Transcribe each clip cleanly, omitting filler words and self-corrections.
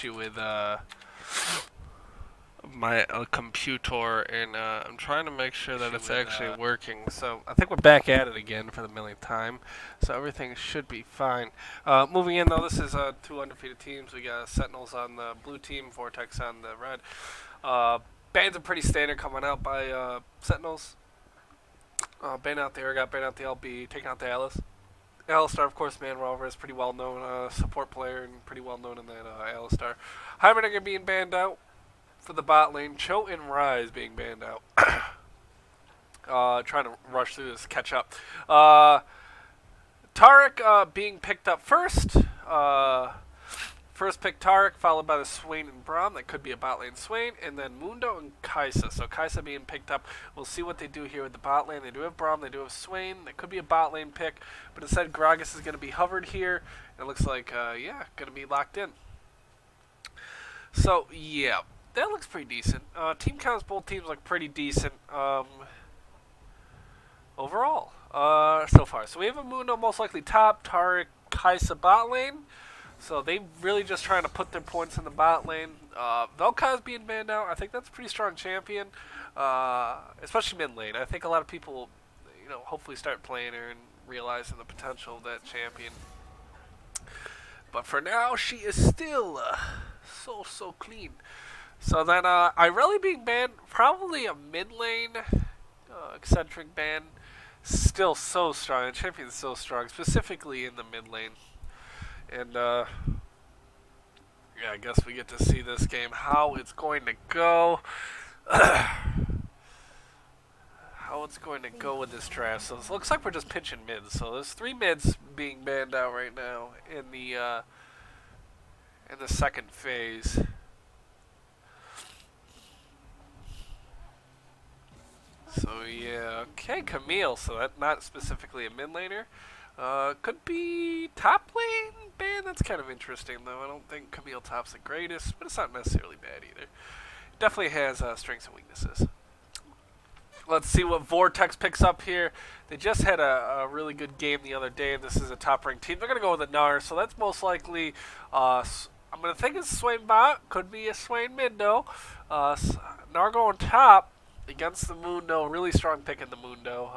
issue with my computer, and I'm trying to make sure that it's actually working. So I think we're back at it again for the millionth time. So everything should be fine. Moving in though, this is two undefeated teams. We got Sentinels on the blue team, Vortex on the red. Bans are pretty standard coming out by Sentinels. Ban out the Airgot, ban out the LB, taking out the Alice. Alistar, of course, Man Rover is pretty well known support player and pretty well known in that Alistar. Hybrid are being banned out for the bot lane. Cho and Rise being banned out. Trying to rush through this, catch up. Taric being picked up first. First pick Taric, followed by the Swain and Braum. That could be a bot lane Swain. And then Mundo and Kaisa. So Kaisa being picked up. We'll see what they do here with the bot lane. They do have Braum. They do have Swain. That could be a bot lane pick. But instead, Gragas is going to be hovered here. And it looks like, yeah, going to be locked in. So, yeah. That looks pretty decent. Team counts, both teams look pretty decent overall so far. So we have a Mundo most likely top, Taric, Kaisa bot lane. So they really just trying to put their points in the bot lane. Vel'Koz being banned out. I think that's a pretty strong champion, especially mid lane. I think a lot of people, hopefully start playing her and realizing the potential of that champion. But for now, she is still so clean. So then Irelia being banned, probably a mid lane eccentric ban. Still so strong. The champion's so strong, specifically in the mid lane. And, yeah, I guess we get to see this game, how it's going to go. How it's going to go with this draft. So it looks like we're just pitching mids. So there's 3 mids being banned out right now in the second phase. So, yeah, okay, Camille. So that's not specifically a mid laner. Could be top lane ban. That's kind of interesting, though. I don't think Camille top's the greatest, but it's not necessarily bad either. It definitely has strengths and weaknesses. Let's see what Vortex picks up here. They just had a really good game the other day, and this is a top-ranked team. They're going to go with a Gnar, so that's most likely, I'm going to think it's Swain bot. Could be a Swain mid, though. Gnar going top against the Mundo. Really strong pick in the Mundo.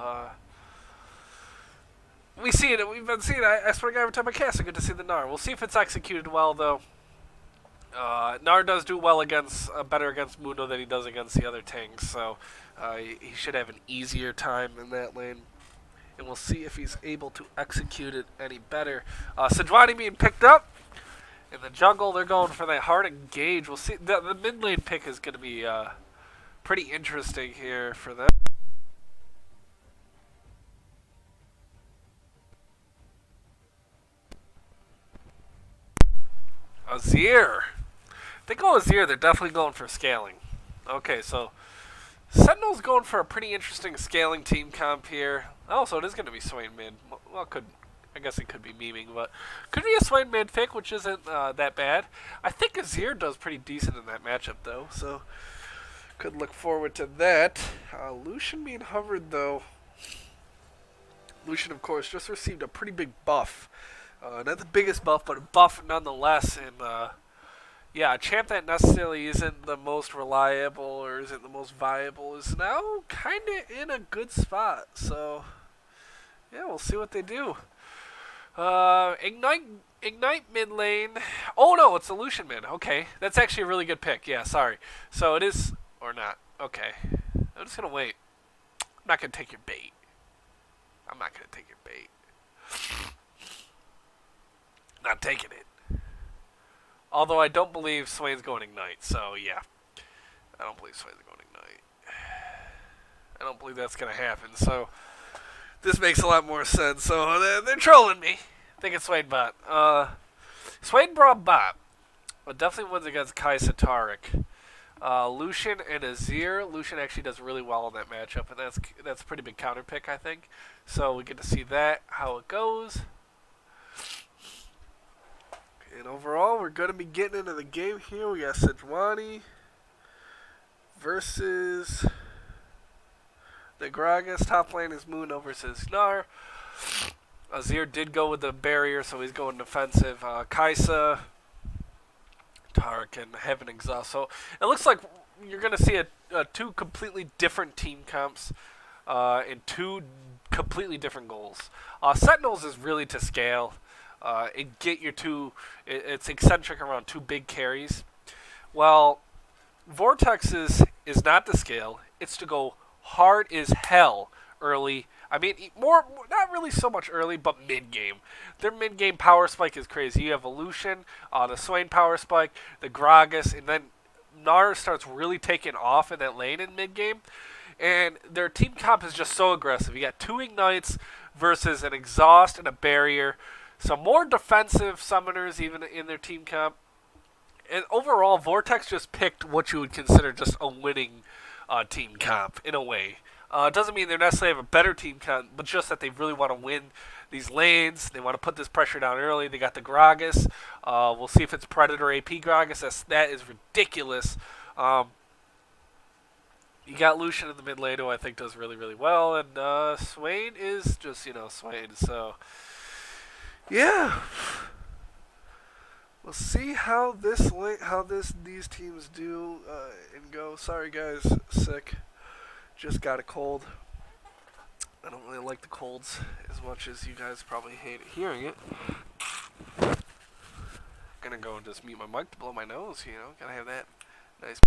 We see it. We've been seeing it. I swear to God, every time I cast, I get to see the Gnar. We'll see if it's executed well, though. Gnar does do well against, better against Mundo than he does against the other tanks, so he should have an easier time in that lane. And we'll see if he's able to execute it any better. Sejuani being picked up. In the jungle, they're going for that hard engage. We'll see. The mid lane pick is going to be pretty interesting here for them. Azir. They go Azir, they're definitely going for scaling. Okay, so Sentinel's going for a pretty interesting scaling team comp here. Oh, so it is going to be Swain mid. Well, I guess it could be memeing, but could be a Swain mid pick, which isn't that bad. I think Azir does pretty decent in that matchup, though, so could look forward to that. Lucian being hovered, though. Lucian, of course, just received a pretty big buff. Not the biggest buff, but a buff nonetheless. And yeah, a champ that necessarily isn't the most reliable or isn't the most viable is now kind of in a good spot. So yeah, we'll see what they do. Ignite mid lane. Oh no, it's a Lucian mid. Okay, that's actually a really good pick. Yeah, sorry. So it is or not. Okay, I'm just gonna wait. I'm not gonna take your bait. I'm not gonna take your bait. Not taking it. Although I don't believe Swain's going Ignite, so yeah. I don't believe Swain's going Ignite. I don't believe that's going to happen, so this makes a lot more sense. So they're trolling me. I think it's Swain bot. Swain Braum bot. But definitely wins against Kaisa Taric. Lucian and Azir. Lucian actually does really well in that matchup, and that's a pretty big counter pick, I think. So we get to see that, how it goes. And overall, we're going to be getting into the game here. We got Sejuani versus the Gragas. Top lane is Mundo versus Gnar. Azir did go with the barrier, so he's going defensive. Kaisa Tarek and Heaven Exhaust. So it looks like you're going to see two completely different team comps and two completely different goals. Sentinels is really to scale and get your two. It's eccentric around two big carries. Well, Vortex is not to scale. It's to go hard as hell early. I mean, not really so much early, but mid game. Their mid game power spike is crazy. You have Evolution, the Swain power spike, the Gragas, and then Nar starts really taking off in that lane in mid game. And their team comp is just so aggressive. You got two Ignites versus an Exhaust and a Barrier. So more defensive summoners even in their team comp. And overall, Vortex just picked what you would consider just a winning team comp in a way. It doesn't mean they necessarily have a better team comp, but just that they really want to win these lanes. They want to put this pressure down early. They got the Gragas. We'll see if it's Predator AP Gragas. That is ridiculous. You got Lucian in the mid lane, who I think does really, really well, and Swain is just Swain. So yeah. We'll see how these teams do and go. Sorry guys, sick. Just got a cold. I don't really like the colds as much as you guys probably hate hearing it. Gonna go and just mute my mic to blow my nose. Gotta have that nice.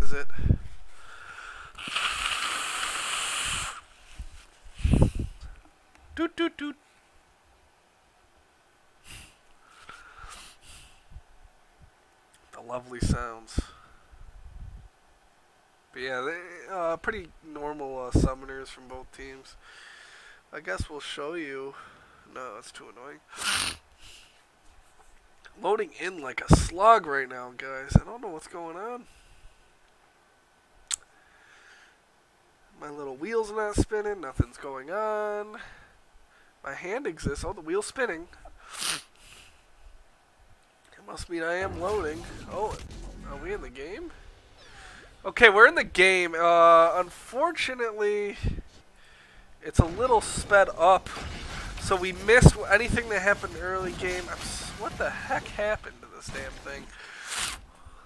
Is it? Doot doot doot. The lovely sounds. But yeah, they pretty normal summoners from both teams. I guess we'll show you. No, that's too annoying. loading in like a slug right now, guys. I don't know what's going on. My little wheel's not spinning. Nothing's going on. My hand exists. Oh, the wheel's spinning. It must mean I am loading. Oh, are we in the game? Okay, we're in the game. Unfortunately, it's a little sped up. So we missed anything that happened early game. What the heck happened to this damn thing?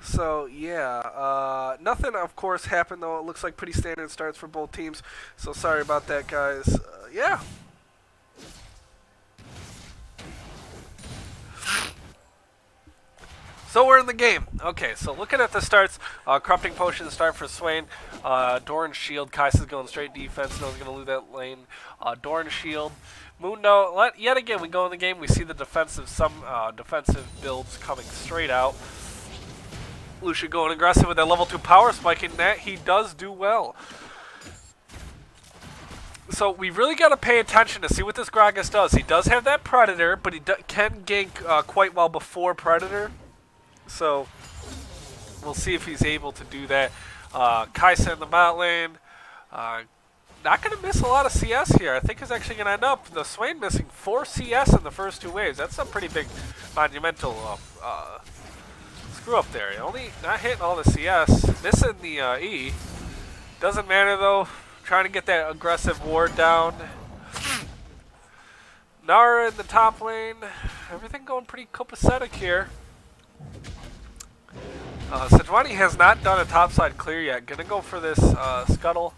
So, yeah. Nothing, of course, happened, though. It looks like pretty standard starts for both teams. So sorry about that, guys. Yeah. So we're in the game. Okay, so looking at the starts, Corrupting Potion start for Swain. Doran's Shield, Kai'Sa's going straight defense. No's going to lose that lane. Doran's Shield. Mundo, yet again, we go in the game. We see the defensive builds coming straight out. Lucian going aggressive with that level 2 power spike, and that he does do well. So we really got to pay attention to see what this Gragas does. He does have that Predator, but he can gank quite well before Predator. So we'll see if he's able to do that. Kai'Sa in the bot lane. Not going to miss a lot of CS here. I think he's actually going to end up the Swain missing 4 CS in the first 2 waves. That's a pretty big monumental screw up there. Only not hitting all the CS. Missing the E. Doesn't matter though. Trying to get that aggressive ward down. Nara in the top lane. Everything going pretty copacetic here. Sejuani has not done a topside clear yet. Gonna go for this scuttle.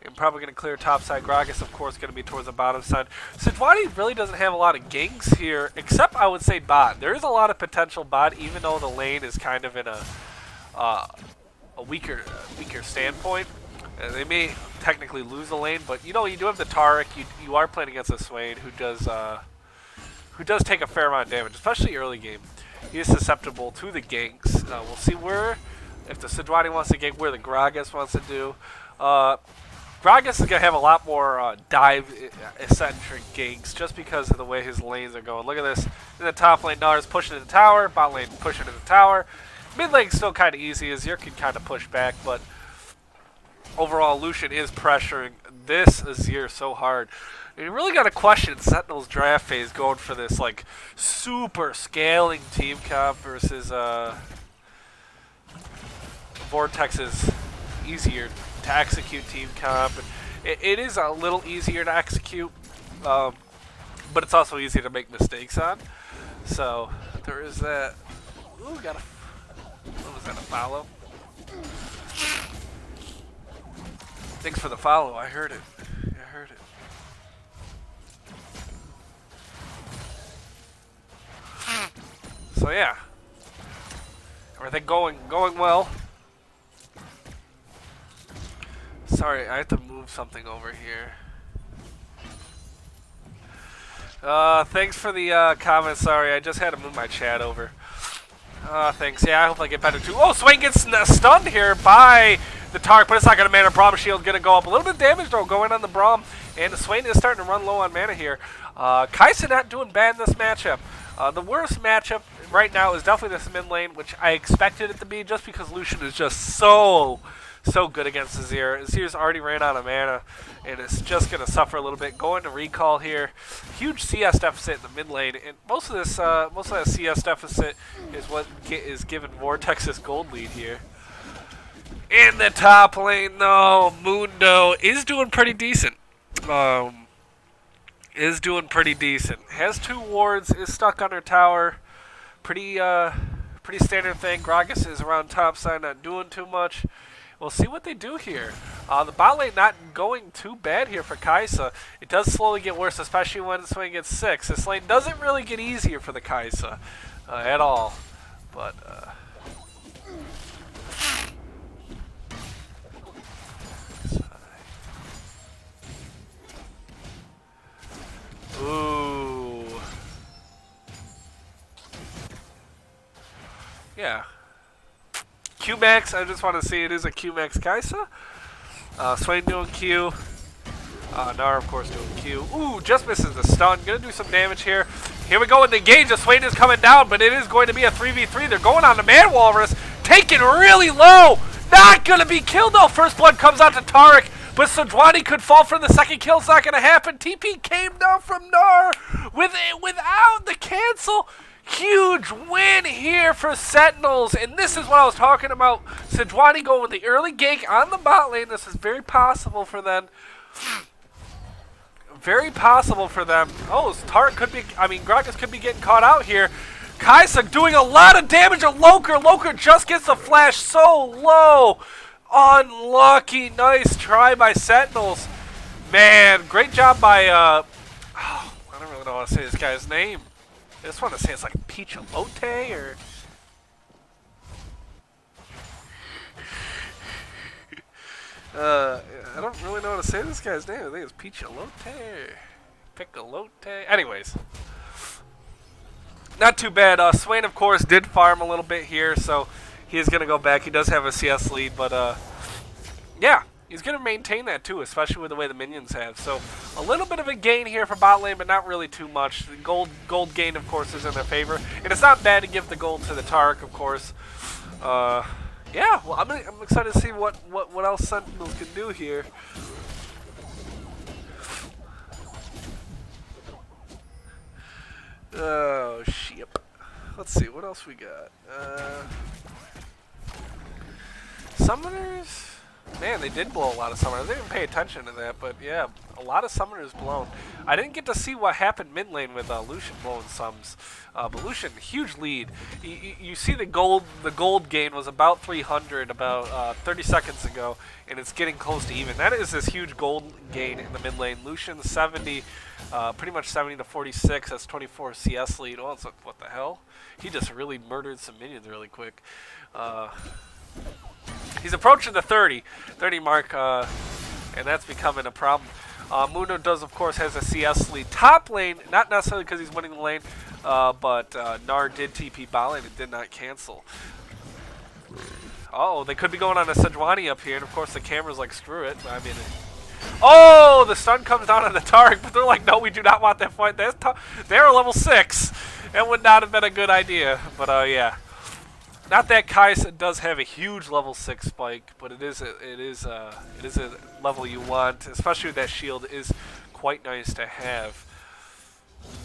And probably gonna clear topside. Gragas, of course, gonna be towards the bottom side. Sejuani really doesn't have a lot of ganks here, except I would say bot. There is a lot of potential bot, even though the lane is kind of in a weaker standpoint. They may technically lose the lane, but you know you do have the Taric. You are playing against a Swain who does take a fair amount of damage, especially early game. He is susceptible to the ganks. We'll see if the Sejuani wants to gank, where the Gragas wants to do. Gragas is going to have a lot more dive-eccentric ganks just because of the way his lanes are going. Look at this. In the top lane, Nara's pushing to the tower. Bot lane pushing to the tower. Mid lane's still kind of easy. Azir can kind of push back, but overall, Lucian is pressuring this Azir so hard. And you really got to question Sentinels draft phase going for this like super scaling team comp versus Vortex's easier to execute team comp. It is a little easier to execute, but it's also easier to make mistakes on. So there is that. Ooh, what was that, a follow? Thanks for the follow. I heard it. So yeah, everything going well. Sorry, I have to move something over here. Thanks for the comment. Sorry, I just had to move my chat over. Thanks. Yeah, I hope I get better too. Oh, Swain gets stunned here by the Taric, but it's not going to matter. Braum shield going to go up. A little bit of damage, though, going on the Braum. And the Swain is starting to run low on mana here. Kai'Sa not doing bad in this matchup. The worst matchup right now is definitely this mid lane, which I expected it to be just because Lucian is just so good against Azir. Azir's already ran out of mana, and it's just going to suffer a little bit. Going to recall here. Huge CS deficit in the mid lane, and most of that CS deficit is what is giving Vortex this gold lead here. In the top lane, though, Mundo is doing pretty decent. Has 2 wards, is stuck under tower. Pretty standard thing. Gragas is around top side, not doing too much. We'll see what they do here. The bot lane not going too bad here for Kai'Sa. It does slowly get worse, especially when Swain gets 6. This lane doesn't really get easier for the Kai'Sa at all. But ooh. Yeah. Q-Max, I just want to see it is a Q-Max Kai'Sa. Swain doing Q. Nara, of course, doing Q. Ooh, just misses the stun. Gonna do some damage here. Here we go with the engage. The Swain is coming down, but it is going to be a 3v3. They're going on the Man Walrus, taken really low. Not going to be killed, though. First blood comes out to Tarek, but Sejuani could fall for the second kill. It's not going to happen. TP came down from Nar without the cancel. Huge win here for Sentinels, and this is what I was talking about. Sejuani going with the early gank on the bot lane. This is very possible for them. Very possible for them. Oh, Tarek could be, Gragas could be getting caught out here. Kaisa doing a lot of damage to Loker. Loker just gets the flash so low. Unlucky. Nice try by Sentinels. Man, great job by, I don't really know how to say this guy's name. I just want to say it's like Pichalote or... I don't really know how to say this guy's name. I think it's Pichalote or Piccolote. Anyways. Not too bad. Swain, of course, did farm a little bit here, so he is going to go back. He does have a CS lead, but yeah, he's going to maintain that too, especially with the way the minions have. So a little bit of a gain here for bot lane, but not really too much. The gold gain, of course, is in their favor. And it's not bad to give the gold to the Tarek, of course. Yeah, well, I'm excited to see what else Sentinels can do here. Oh, shit. Let's see, what else we got? Summoners? Man, they did blow a lot of summoners. I didn't even pay attention to that, but yeah, a lot of summoners blown. I didn't get to see what happened mid lane with Lucian blowing sums. But Lucian, huge lead. You see the gold gain was about 300 about 30 seconds ago, and it's getting close to even. That is this huge gold gain in the mid lane. Lucian 70, pretty much 70 to 46. That's 24 CS lead. Oh, it's like, what the hell? He just really murdered some minions really quick. He's approaching the 30 mark, and that's becoming a problem. Muno does, of course, has a CS lead. Top lane, not necessarily because he's winning the lane, but Nar did TP bot lane and did not cancel. Oh, they could be going on a Sejuani up here, and of course the camera's like, screw it. I mean, oh, the stun comes down on the Tarek, but they're like, no, we do not want that fight. They're level 6. That would not have been a good idea, but yeah. Not that Kaisa does have a huge level 6 spike, but it is a level you want, especially with that shield. It is quite nice to have.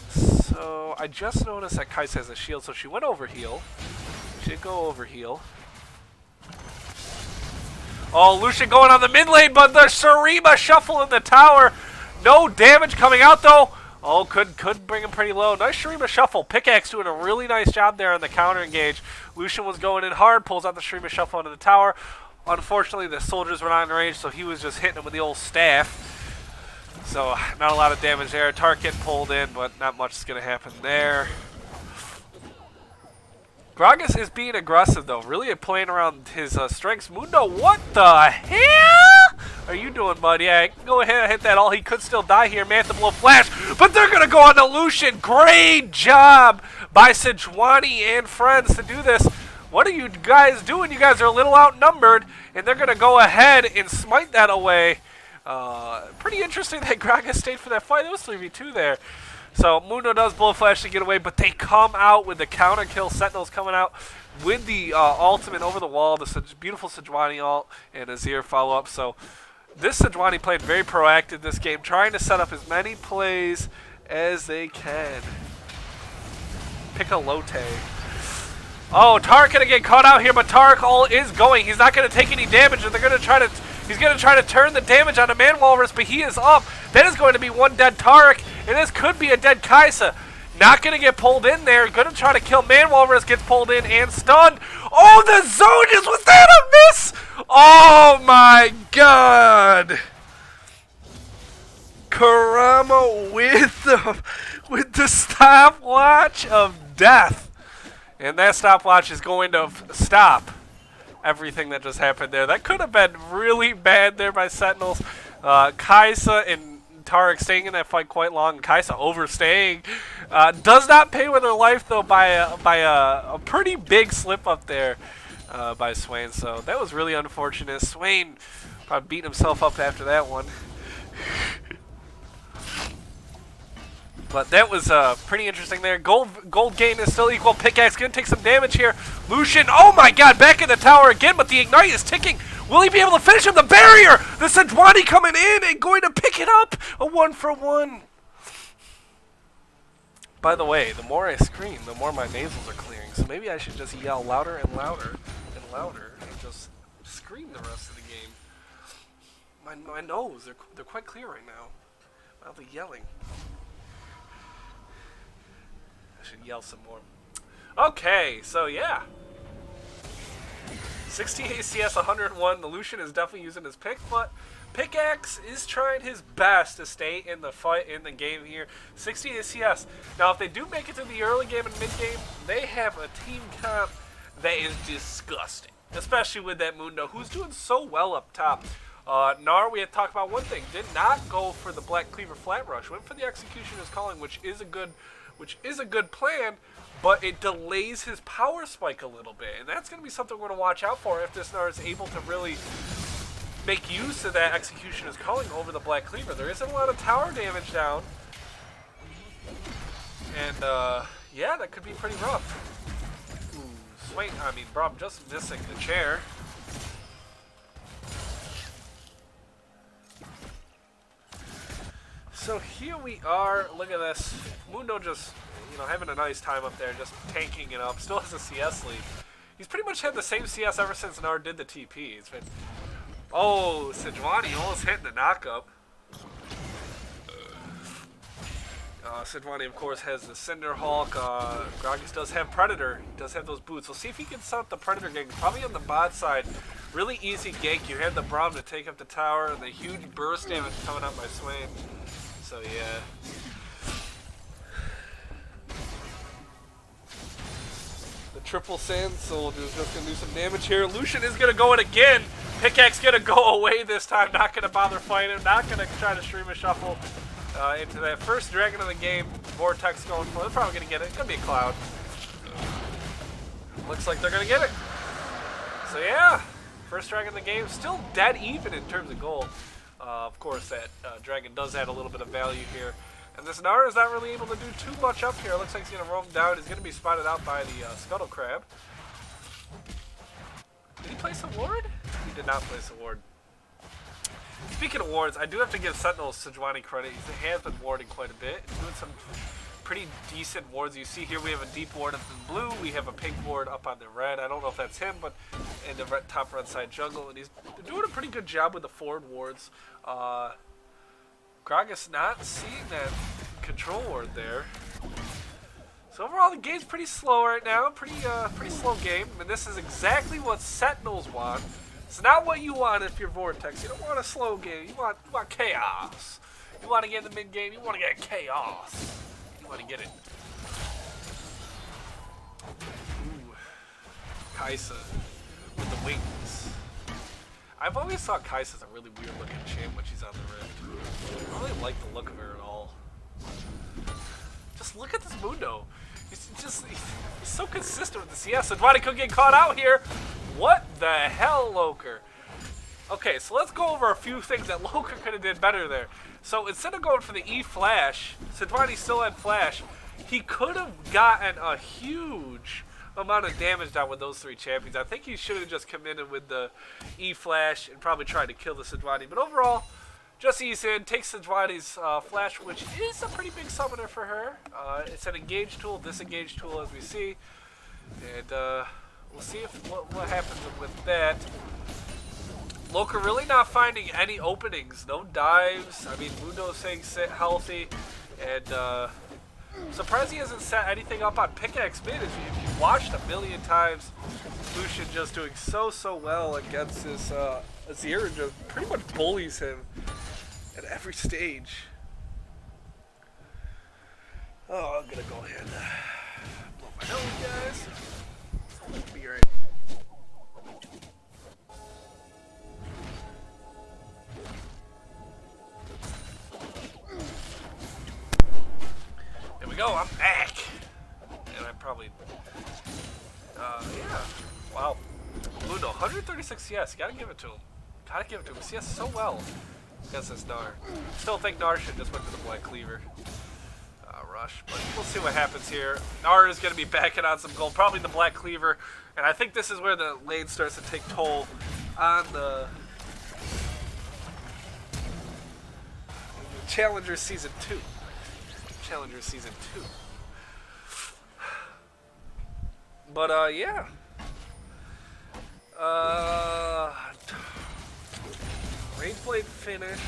So I just noticed that Kaisa has a shield, so she went over heal. She did go over heal. Oh, Lucian going on the mid lane, but the Shurima shuffle in the tower. No damage coming out though. Oh, could bring him pretty low. Nice Shurima shuffle. Pickaxe doing a really nice job there on the counter engage. Lucian was going in hard, pulls out the Shurima shuffle into the tower. Unfortunately, the soldiers were not in range, so he was just hitting him with the old staff. So, not a lot of damage there. Tark getting pulled in, but not much is going to happen there. Gragas is being aggressive, though. Really playing around his strengths. Mundo, what the hell are you doing, bud? Yeah, go ahead and hit that all. He could still die here. Man, to blow flash. But they're going to go on to Lucian. Great job by Sejuani and friends to do this. What are you guys doing? You guys are a little outnumbered, and they're going to go ahead and smite that away. Pretty interesting that Gragas stayed for that fight. It was 3v2 there. So Mundo does blow flash to get away, but they come out with the counter kill. Sentinels coming out with the ultimate over the wall, the beautiful Sejuani ult, and Azir follow up. So this Sejuani played very proactive this game, trying to set up as many plays as they can. Piccolote. Oh, Tarek gonna get caught out here, but Tarek all is going. He's not gonna take any damage, and they're gonna try to. He's gonna try to turn the damage on a Man Walrus, but he is up. That is going to be one dead Tarek, and this could be a dead Kaisa. Not gonna get pulled in there. Gonna try to kill Man Walrus, gets pulled in and stunned. Oh, the zone was that a miss? Oh my God! Karama with the stopwatch of death. And that stopwatch is going to stop everything that just happened there. That could have been really bad there by Sentinels. Kaisa and Tarek staying in that fight quite long. Kaisa overstaying. Does not pay with her life, though, by a pretty big slip up there by Swain. So that was really unfortunate. Swain probably beating himself up after that one. But that was pretty interesting there. Gold gain is still equal. Pickaxe going to take some damage here. Lucian, oh my god, back in the tower again, but the Ignite is ticking. Will he be able to finish him? The barrier! The Sejuani coming in and going to pick it up. A 1-for-1. By the way, the more I scream, the more my nasals are clearing. So maybe I should just yell louder and louder and louder and just scream the rest of the game. My nose, they're quite clear right now. I'll be yelling. I should yell some more. Okay, so yeah. 60 ACS, 101. The Lucian is definitely using his pick, but Pickaxe is trying his best to stay in the fight, in the game here. 60 ACS. Now, if they do make it to the early game and mid game, they have a team comp that is disgusting. Especially with that Mundo, who's doing so well up top. Gnar, we had talked about one thing, did not go for the Black Cleaver flat rush, went for the Executioner's Calling, which is a good plan, but it delays his power spike a little bit, and that's going to be something we're going to watch out for if this Gnar is able to really make use of that Executioner's Calling over the Black Cleaver. There isn't a lot of tower damage down, and yeah, that could be pretty rough. Ooh, Swain, Braum just missing the chair. So here we are, look at this. Mundo just, having a nice time up there, just tanking it up. Still has a CS lead. He's pretty much had the same CS ever since Gnar did the TP. It's been, oh, Sejuani almost hitting the knockup. Sejuani, of course, has the Cinder Hulk. Gragas does have Predator. He does have those boots. We'll see if he can set up the Predator gank. Probably on the bot side. Really easy gank. You have the Braum to take up the tower, and the huge burst damage coming up by Swain. So yeah. The triple Sand Soldier is just going to do some damage here. Lucian is going to go in again. Pickaxe going to go away this time. Not going to bother fighting him. Not going to try to stream a shuffle into that first dragon of the game. Vortex going for it. They're probably going to get it. It's going to be a Cloud. Looks like they're going to get it. So yeah. First dragon of the game. Still dead even in terms of gold. Of course, that dragon does add a little bit of value here. And this Gnar is not really able to do too much up here. It looks like he's going to roam down. He's going to be spotted out by the Scuttle Crab. Did he place a ward? He did not place a ward. Speaking of wards, I do have to give Sentinels Sejuani credit. He has been warding quite a bit. He's doing some pretty decent wards. You see here we have a deep ward up in blue. We have a pink ward up on the red. I don't know if that's him, but in the top red side jungle. And he's doing a pretty good job with the forward wards. Gragas not seeing that control ward there. So overall, the game's pretty slow right now. Pretty slow game. And this is exactly what Sentinels want. It's not what you want if you're Vortex. You don't want a slow game. You want chaos. You want to get in the mid game. You want to get chaos. You want to get it. Ooh, Kai'Sa with the wings. I've always thought Kai'Sa's a really weird looking champ when she's on the Rift. I don't really like the look of her at all. Just look at this Mundo. He's so consistent with the CS. Sejuani could get caught out here. What the hell, Loker? Okay, so let's go over a few things that Loker could have did better there. So instead of going for the E-Flash, Sejuani still had Flash. He could have gotten a huge amount of damage down with those three champions. I think he should have just committed with the E-Flash and probably tried to kill the Sejuani. But overall, just ease in, takes Sejuani's Flash, which is a pretty big summoner for her. It's an engage tool, disengage tool as we see. And we'll see what happens with that. Loker really not finding any openings, no dives. I mean, Mundo's staying healthy, and I'm surprised he hasn't set anything up on Pickaxe mid. If you've watched a million times, Lucian just doing so well against this Azir and just pretty much bullies him at every stage. Oh, I'm gonna go ahead and blow my nose, guys. Be right. There we go, I'm back. And I probably, yeah. Wow. Mundo, 136 CS, gotta give it to him. Gotta give it to him. CS so well against this Gnar. Still think Gnar should just went to the Black Cleaver. rush, but we'll see what happens here. Nara is going to be backing on some gold, probably the Black Cleaver, and I think this is where the lane starts to take toll on the Challenger Season 2. Challenger Season 2. But, yeah. Rage Blade finished.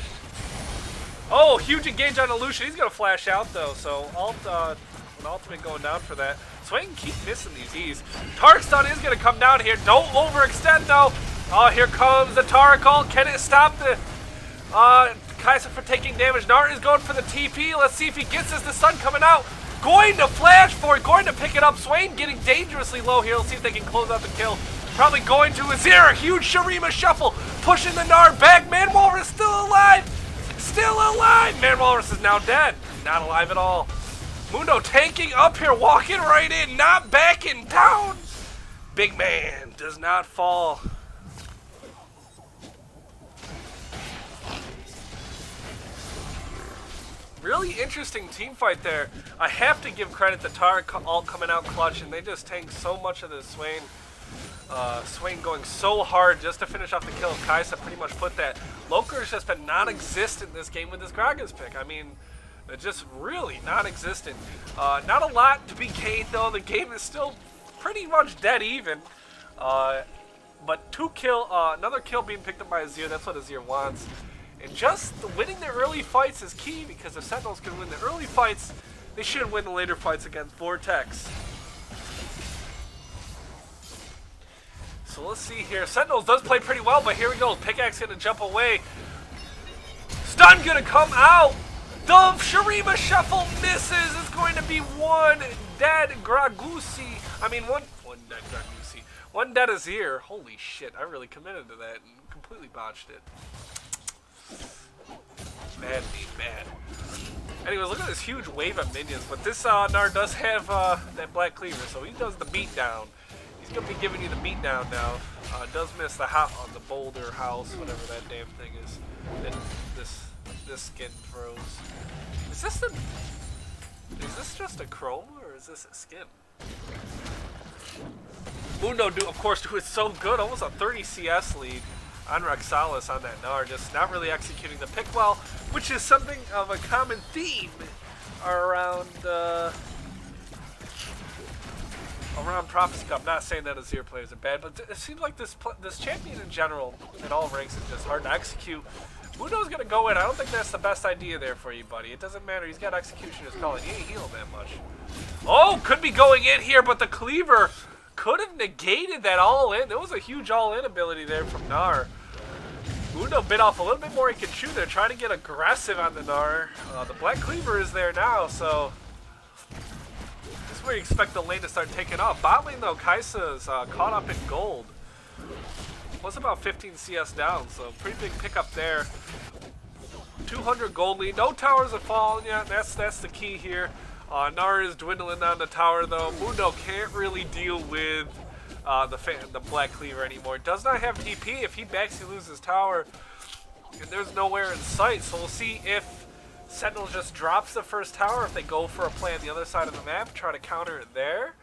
Oh, huge engage on Illusion. He's going to flash out, though, so an ultimate going down for that. Swain can keep missing these E's. Taric stun is going to come down here. Don't overextend, though. Oh, here comes the Taric ult. Can it stop the Kai'Sa from taking damage? Nart is going for the TP. Let's see if he gets this. The sun coming out. Going to flash for it. Going to pick it up. Swain getting dangerously low here. Let's see if they can close out the kill. Probably going to Azir. Huge Shurima shuffle. Pushing the Nart back. Man Walrus still alive. Still alive. Man Walrus is now dead. Not alive at all. Mundo tanking up here. Walking right in. Not backing down. Big man does not fall. Really interesting team fight there. I have to give credit to Taric ult coming out clutch, and they just tanked so much of this Swain. Swain going so hard just to finish off the kill of Kai'Sa, pretty much put that. Loker's just been non-existent in this game with this Gragas pick. I mean, just really non-existent. Not a lot to be gained though. The game is still pretty much dead even. But another kill being picked up by Azir. That's what Azir wants. And just winning the early fights is key, because if Sentinels can win the early fights, they should win the later fights against Vortex. So let's see here. Sentinels does play pretty well, but here we go. Pickaxe gonna jump away. Stun gonna come out. The Shurima shuffle misses. It's going to be one dead Gragusi. I mean, one dead Gragusi. One dead Azir. Holy shit, I really committed to that and completely botched it. Bad me, bad. Anyways, look at this huge wave of minions, but this Nar does have that Black Cleaver, so he does the beatdown. He's going to be giving you the beatdown now. Does miss the on the boulder house, whatever that damn thing is that this skin throws. Is this just a chrome, or is this a skin? Mundo, of course, do it so good, almost a 30 CS lead on Rexalis on that Gnar, just not really executing the pick well, which is something of a common theme around Prophecy Cup. Not saying that Azir players are bad, but it seems like this champion in general, in all ranks, is just hard to execute. Mundo's gonna go in. I don't think that's the best idea there for you, buddy. It doesn't matter. He's got execution as calling. He ain't healed that much. Oh, could be going in here, but the Cleaver could have negated that all-in. There was a huge all-in ability there from Gnar. Mundo bit off a little bit more he could chew there, trying to get aggressive on the Gnar. The Black Cleaver is there now, so this is where you expect the lane to start taking off. Bot lane, though, Kai'Sa's caught up in gold. Was about 15 CS down, so pretty big pickup there. 200 gold lead. No towers have fallen yet. That's the key here. Gnar is dwindling down the tower, though. Mundo can't really deal with the Black Cleaver anymore. Does not have TP. If he backs, he loses tower. And there's nowhere in sight. So we'll see if Sentinel just drops the first tower, if they go for a play on the other side of the map, try to counter it there.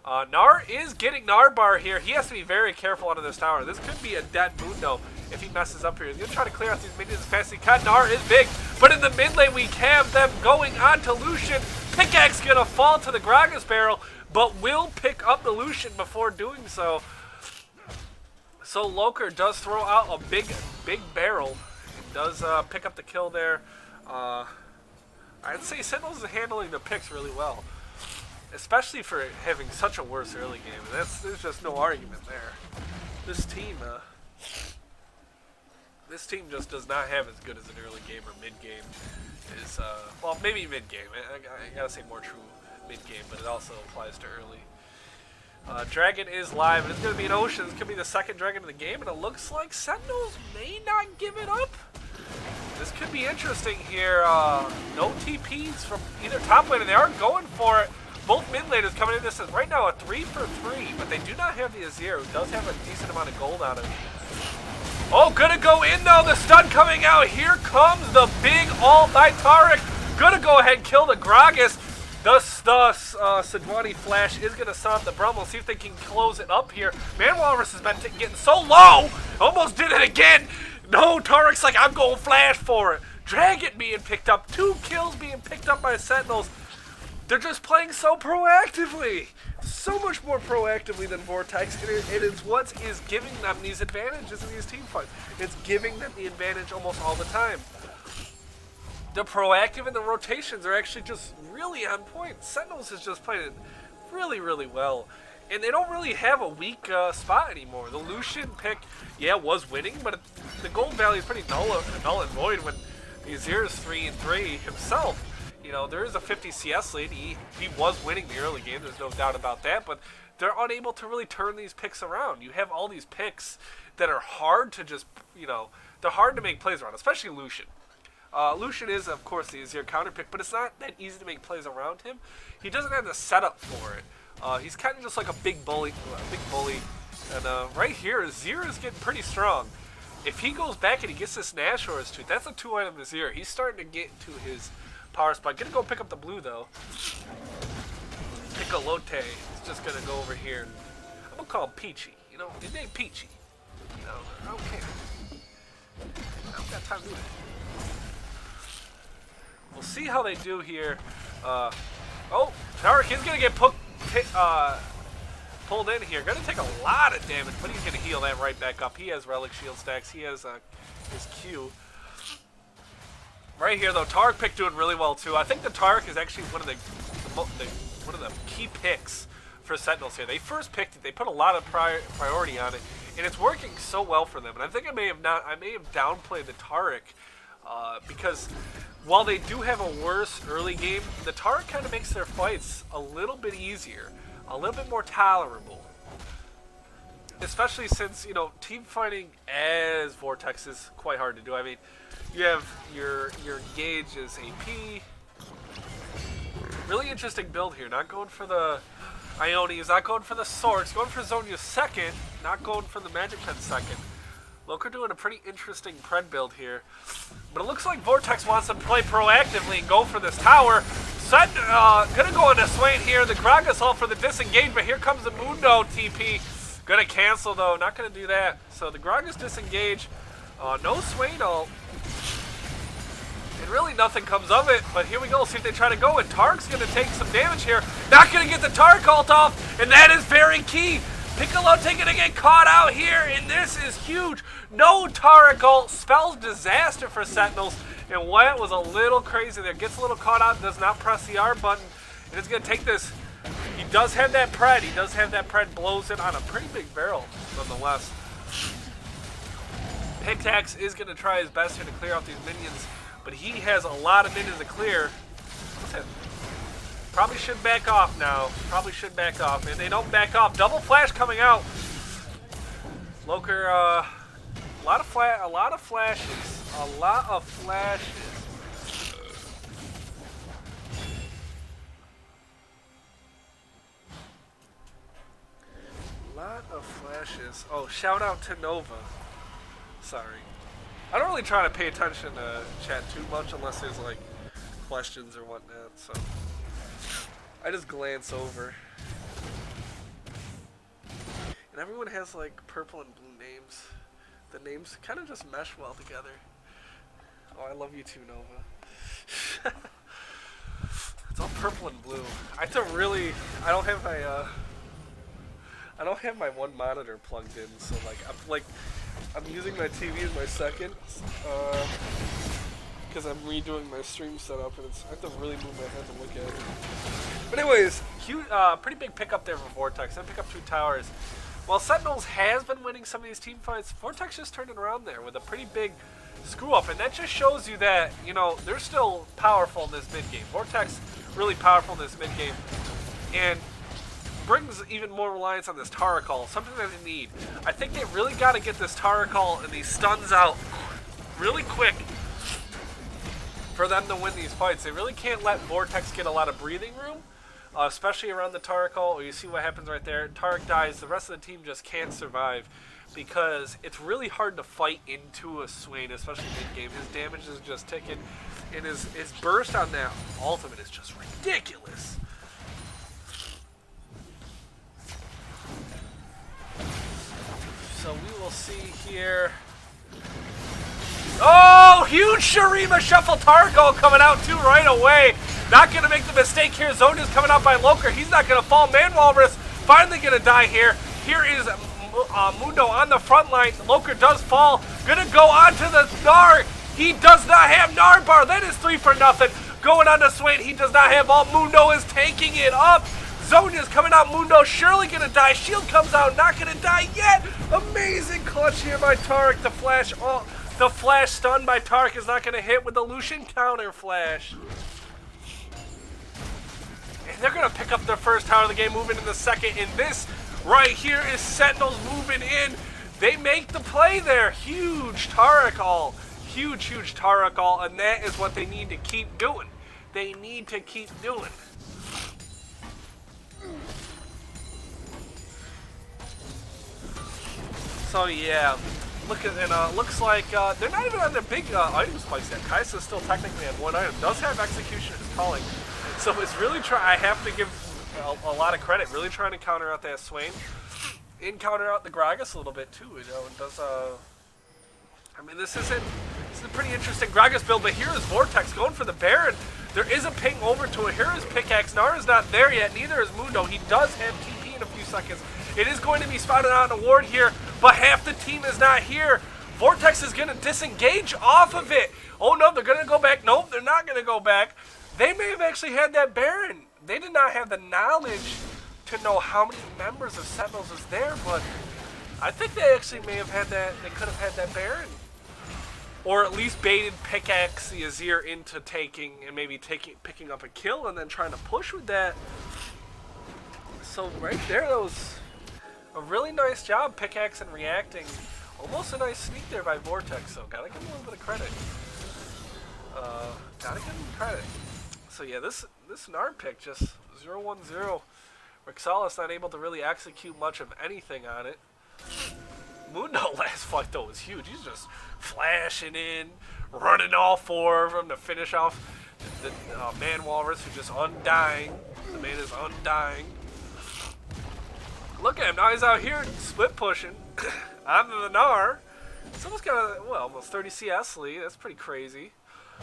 Gnar is getting Gnar bar here. He has to be very careful under this tower. This could be a dead Mundo if he messes up here. He's going to try to clear out these minions as fast as he can. Gnar is big, but in the mid lane we have them going on to Lucian. Pickaxe going to fall to the Gragas barrel, but will pick up the Lucian before doing so. So Loker does throw out a big barrel. He does pick up the kill there. I'd say Sentinels is handling the picks really well, especially for having such a worse early game. There's just no argument there. This team just does not have as good as an early game or mid game. Well, maybe mid game. I gotta say more true mid game, but it also applies to early. Dragon is live, and it's gonna be an Ocean. This could be the second Dragon of the game, and it looks like Sentinels may not give it up. This could be interesting here. No TPs from either top lane, and they are going for it. Both mid laners coming in. This is right now a 3 for 3, but they do not have the Azir, who does have a decent amount of gold on him. Oh, gonna go in though. The stun coming out. Here comes the big ult by Taric. Gonna go ahead and kill the Gragas. Thus, Sidwani Flash is going to stop the Brummel. See if they can close it up here. Man Walrus has been getting so low. Almost did it again. No, Tarek's like, I'm going Flash for it. Dragon being picked up. 2 kills being picked up by Sentinels. They're just playing so proactively. So much more proactively than Vortex. And it is what is giving them these advantages in these team fights. It's giving them the advantage almost all the time. The proactive and the rotations are actually just really on point. Sentinels is just playing it really, really well. And they don't really have a weak spot anymore. The Lucian pick, yeah, was winning, but the gold value is pretty null and void when the Azir is 3-3 himself. You know, there is a 50 CS lead. He was winning the early game, there's no doubt about that, but they're unable to really turn these picks around. You have all these picks that are hard to just, you know, they're hard to make plays around, especially Lucian. Lucian is, of course, the Azir counter pick, but it's not that easy to make plays around him. He doesn't have the setup for it. He's kind of just like a big bully. And right here, Azir is getting pretty strong. If he goes back and he gets this Nash or his tooth, that's a 2-item Azir. He's starting to get to his power spot. Gonna go pick up the blue, though. Piccolote is just gonna go over here. I'm gonna call him Peachy. You know, his name Peachy. You know, I don't care. I don't got time to do that. We'll see how they do here. Oh, Tarek is going to get pulled in here. Going to take a lot of damage, but he's going to heal that right back up. He has Relic Shield stacks. He has his Q. Right here, though, Tarek pick doing really well, too. I think the Tarek is actually one of the key picks for Sentinels here. They first picked it. They put a lot of priority on it, and it's working so well for them. And I think I may have downplayed the Tarek because while they do have a worse early game, the Tarek kind of makes their fights a little bit easier, a little bit more tolerable. Especially since, you know, team fighting as Vortex is quite hard to do. I mean, you have your Gauge is AP. Really interesting build here. Not going for the Ione, he's not going for the Swords, going for Zonya second, not going for the Magic Pen second. Loker doing a pretty interesting pred build here. But it looks like Vortex wants to play proactively and go for this tower. Gonna go into Swain here. The Gragas all for the disengage, but here comes the Mundo TP. Gonna cancel though, not gonna do that. So the Gragas disengage. No Swain ult. And really nothing comes of it, but here we go. See if they try to go, and Tarek's gonna take some damage here. Not gonna get the Tarek ult off, and that is very key. Piccolote gonna get caught out here, and this is huge. No Tarek ult spells disaster for Sentinels, and Wyatt was a little crazy there. Gets a little caught out, does not press the R button, and it's gonna take this. He does have that pred, blows it on a pretty big barrel, nonetheless. Pickaxe is gonna try his best here to clear out these minions, but he has a lot of minions to clear. Probably should back off now. And they don't back off. Double flash coming out. Loker, a lot of flashes. Oh, shout out to Nova. Sorry. I don't really try to pay attention to chat too much unless there's like questions or whatnot, so I just glance over. And everyone has like purple and blue names. The names kind of just mesh well together. Oh, I love you too, Nova. It's all purple and blue. I don't have my one monitor plugged in, so I'm using my TV as my second, because I'm redoing my stream setup, and I have to really move my head to look at it. But anyways, huge, pretty big pickup there for Vortex. Then pick up 2 towers. While Sentinels has been winning some of these team fights, Vortex just turned it around there with a pretty big screw up, and that just shows you that, you know, they're still powerful in this mid game. Vortex really powerful in this mid game, and brings even more reliance on this Tarek ult, something that they need. I think they really got to get this Tarek ult and these stuns out really quick for them to win these fights. They really can't let Vortex get a lot of breathing room. especially around the Taric ult. You see what happens right there. Taric dies. The rest of the team just can't survive because it's really hard to fight into a Swain, especially mid-game. His damage is just ticking, and his burst on that ultimate is just ridiculous. So we will see here. Oh, huge Shurima Shuffle Taric ult coming out too right away. Not going to make the mistake here. Zonya's coming out by Loker. He's not going to fall. Man Walrus finally going to die here. Here is Mundo on the front line. Loker does fall. Going to go on to the Gnar. He does not have Gnar bar. That is 3 for nothing. Going on to Swain. He does not have all. Mundo is taking it up. Zonya's coming out. Mundo surely going to die. Shield comes out. Not going to die yet. Amazing clutch here by Taric. The flash stun by Taric is not going to hit with the Lucian counter flash. And they're going to pick up their first tower of the game, moving in the second. And this right here is Sentinels moving in. They make the play there. Huge Taric ult. Huge Taric ult. And that is what they need to keep doing. They need to keep doing. So yeah, looks like they're not even on their big item spikes yet. Kai'Sa's still technically on 1 item. Does have execution is calling, so it's really I have to give a lot of credit. Really trying to counter out that Swain, and counter out the Gragas a little bit too. You know, and does I mean, this is a pretty interesting Gragas build. But here is Vortex going for the Baron. There is a ping over to it. Here is Pickaxe. Nara's not there yet. Neither is Mundo. He does have TP in a few seconds. It is going to be spotted out in a ward here, but half the team is not here. Vortex is going to disengage off of it. Oh no, they're going to go back. Nope, they're not going to go back. They may have actually had that Baron. They did not have the knowledge to know how many members of Sentinels is there, but I think they actually may have had that. They could have had that Baron. Or at least baited Pickaxe the Azir into taking, and maybe picking up a kill and then trying to push with that. So right there, that was a really nice job, Pickaxe, and reacting. Almost a nice sneak there by Vortex, so gotta give him a little bit of credit. Gotta give him credit. So yeah, this Nard pick just 0-1-0. Rixalis not able to really execute much of anything on it. Mundo last fight though was huge. He's just flashing in, running all 4 of them to finish off the Man Walrus, who's just undying. The man is undying. Look at him, now he's out here split pushing onto the Gnar. Someone's got almost 30 CS lead. That's pretty crazy.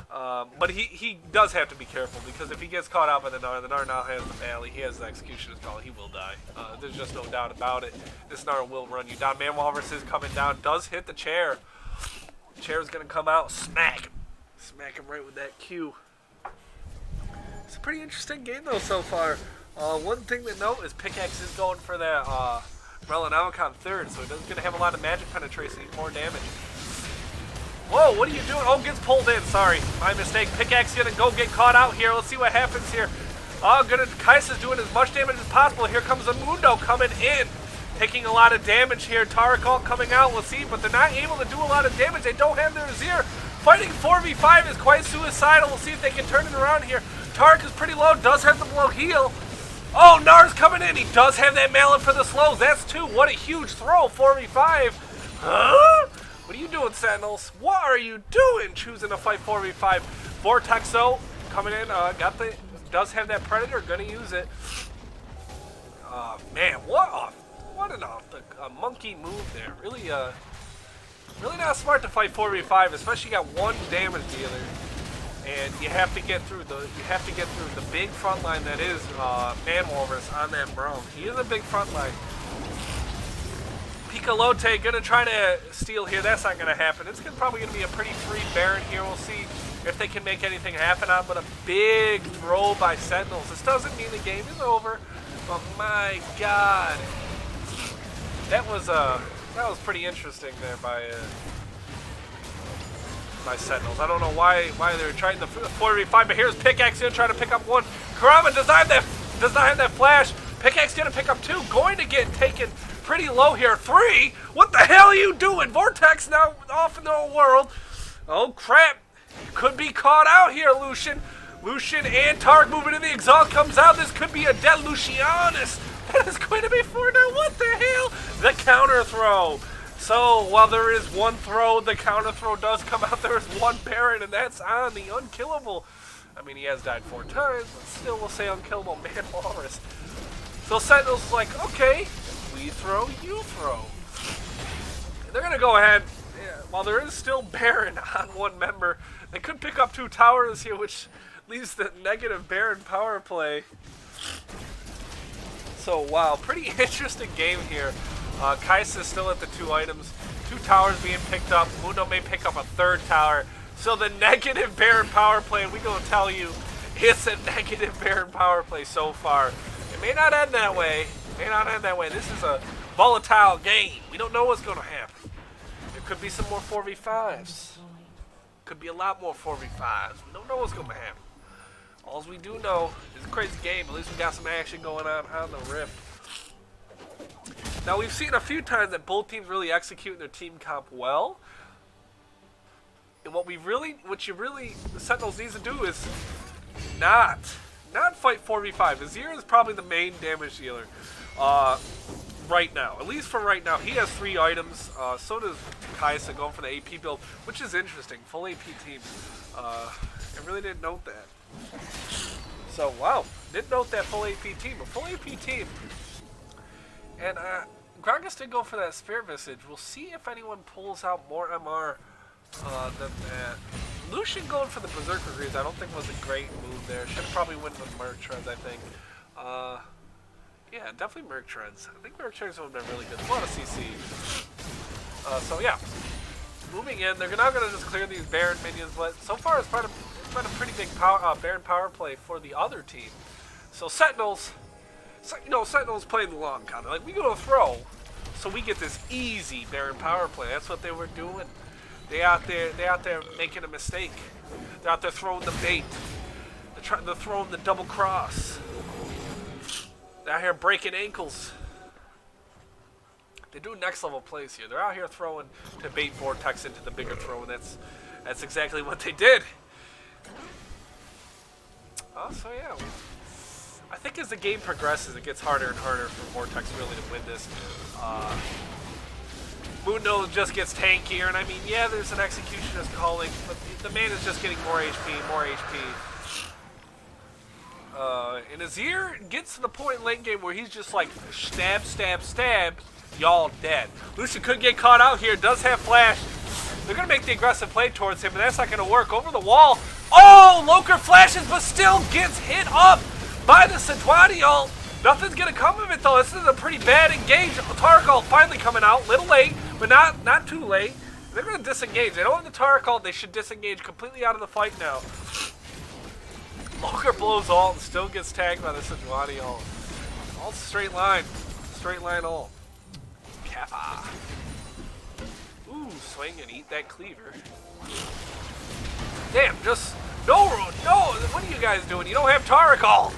But he does have to be careful, because if he gets caught out by the Gnar now has the Valley. He has the Executioner's Call. He will die. There's just no doubt about it. This Gnar will run you down. Man Walrus is coming down. Does hit the chair. Chair's going to come out. Smack him. Smack him right with that Q. It's a pretty interesting game, though, so far. One thing to note is Pickaxe is going for that Relanaukon third, so he doesn't going to have a lot of magic penetration, more damage. Whoa, what are you doing? Oh, gets pulled in. Sorry, my mistake. Pickaxe gonna go get caught out here. Let's see what happens here. Kai'Sa's doing as much damage as possible. Here comes a Mundo coming in, taking a lot of damage here. Taric ult coming out. We'll see, but they're not able to do a lot of damage. They don't have their Azir. Fighting 4v5 is quite suicidal. We'll see if they can turn it around here. Taric is pretty low. Does have the blow heal. Oh, Nar's coming in. He does have that mallet for the slows. That's 2. What a huge throw. 4v5. Huh? What are you doing, Sentinels? What are you doing? Choosing to fight 4v5. Vortex, though, coming in. Does have that Predator. Gonna use it. Man, what a monkey move there. Really, really not smart to fight 4v5, especially you got 1 damage dealer. And you have to get through the big front line that is Man Walrus on that Braum. He is a big front line. Picalote gonna try to steal here. That's not gonna happen. It's probably gonna be a pretty free Baron here. We'll see if they can make anything happen on. But a big throw by Sentinels. This doesn't mean the game is over. But my God, that was pretty interesting there by Sentinels. I don't know why they were trying the 4v5, but here's Pickaxe gonna try to pick up 1. Kurama does not have that flash. Pickaxe gonna pick up 2. Going to get taken pretty low here. 3. What the hell are you doing? Vortex now off in the world. Oh crap! Could be caught out here, Lucian. Lucian and Tark moving in. The exalt comes out. This could be a dead Lucianus. That is going to be 4 now. What the hell? The counter throw. So while there is one throw, the counter throw does come out. There is one Baron, and that's on the unkillable. I mean, he has died 4 times, but still we'll say unkillable Man Walrus. So Sentinels is like, okay, we throw, you throw. And they're going to go ahead. While there is still Baron on one member, they could pick up 2 towers here, which leaves the negative Baron power play. So, wow, pretty interesting game here. Kaisa still at the 2 items. 2 towers being picked up. Mundo may pick up a 3rd tower. So the negative Baron power play, we gonna tell you, it's a negative Baron power play so far. It may not end that way. It may not end that way. This is a volatile game. We don't know what's gonna happen. There could be some more 4v5s. Could be a lot more 4v5s. We don't know what's gonna happen. All we do know is a crazy game. At least we got some action going on the Rift. Now we've seen a few times that both teams really execute their team comp well. And what the Sentinels needs to do is not fight 4v5. Azir is probably the main damage dealer right now. At least for right now. He has 3 items. So does Kaisa going for the AP build, which is interesting. Full AP team. I really didn't note that. So, wow. Didn't note that full AP team. A full AP team. And Gragas did go for that Spirit Visage. We'll see if anyone pulls out more MR than that. Lucian going for the Berserker Greaves I don't think was a great move there. Should probably win with Merc Treads, I think. Yeah, definitely Merc Treads. I think Merc Treads would have been really good. A lot of CC. So yeah. Moving in, they're now going to just clear these Baron minions, but so far it's been a pretty big Baron power play for the other team. So Sentinels, Sentinels playing the long counter. Like, we go to throw, so we get this easy Baron power play. That's what they were doing. They out there making a mistake. They're out there throwing the bait. They're throwing the double cross. They're out here breaking ankles. They do next level plays here. They're out here throwing to bait Vortex into the bigger throw, and that's exactly what they did. So yeah, I think as the game progresses, it gets harder and harder for Vortex really to win this. Mundo just gets tankier, and I mean, yeah, there's an executionist calling, but the man is just getting more HP, more HP. And Azir gets to the point in late game where he's just like, stab, stab, stab, y'all dead. Lucian could get caught out here, does have flash. They're going to make the aggressive play towards him, but that's not going to work. Over the wall. Oh, Loker flashes, but still gets hit up by the Sejuani ult. Nothing's going to come of it, though. This is a pretty bad engage. Taric ult finally coming out. Little late, but not too late. They're going to disengage. They don't have the Taric ult. They should disengage completely out of the fight now. Loker blows ult and still gets tagged by the Sejuani ult. All straight line. Straight line ult. Kappa. Ooh, swing and eat that cleaver. Damn, just no, what are you guys doing? You don't have Taric ult.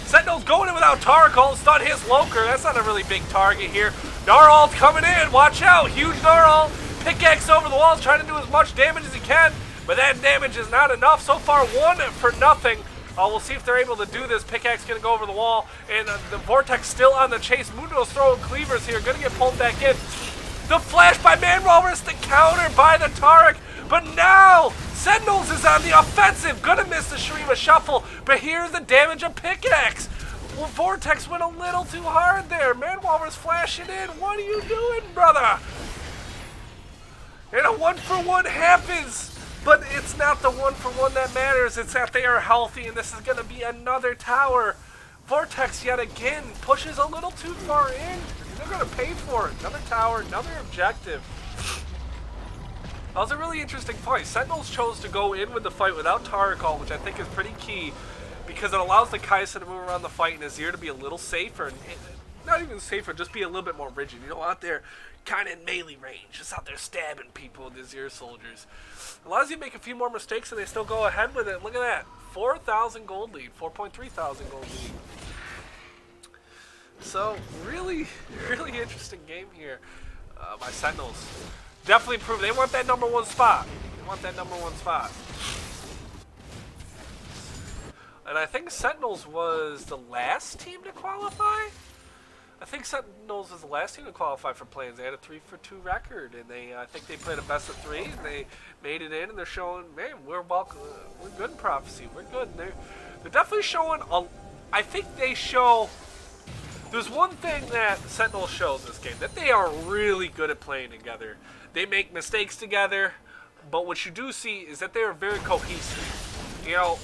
Sentinel's going in without Taric ult, stun his Loker. That's not a really big target here. Gnarl's coming in, watch out, huge Gnarl. Pickaxe over the walls, trying to do as much damage as he can, but that damage is not enough. So far, 1 for nothing. We'll see if they're able to do this. Pickaxe gonna go over the wall, and the Vortex still on the chase. Mundo's throwing cleavers here, gonna get pulled back in. The flash by Man Walrus, the counter by the Taric, but now Sentinels is on the offensive. Gonna miss the Shurima Shuffle, but here's the damage of Pickaxe. Well, Vortex went a little too hard there. Man Walrus flashing in. What are you doing, brother? And a 1-for-1 happens. But it's not the 1-for-1 that matters. It's that they are healthy, and this is going to be another tower. Vortex, yet again, pushes a little too far in. They're going to pay for it. Another tower, another objective. That was a really interesting fight. Sentinels chose to go in with the fight without Taric ult, which I think is pretty key, because it allows the Kaisa to move around the fight and Azir to be a little safer. And not even safer, just be a little bit more rigid. You know, out there kind of in melee range, just out there stabbing people with Azir soldiers. Allows you to make a few more mistakes and they still go ahead with it. Look at that. 4,000 gold lead. 4.3 thousand gold lead. So, really, really interesting game here by Sentinels. Definitely prove they want that #1 spot. They want that #1 spot. And I think Sentinels was the last team to qualify. I think Sentinels was the last team to qualify for play-ins. They had a 3-for-2 record, and I think they played a best of 3, and they made it in, and they're showing, man, we're good in Prophecy. We're good. And they're definitely showing I think they show. There's one thing that Sentinels shows this game, that they are really good at playing together. They make mistakes together, but what you do see is that they are very cohesive. You know,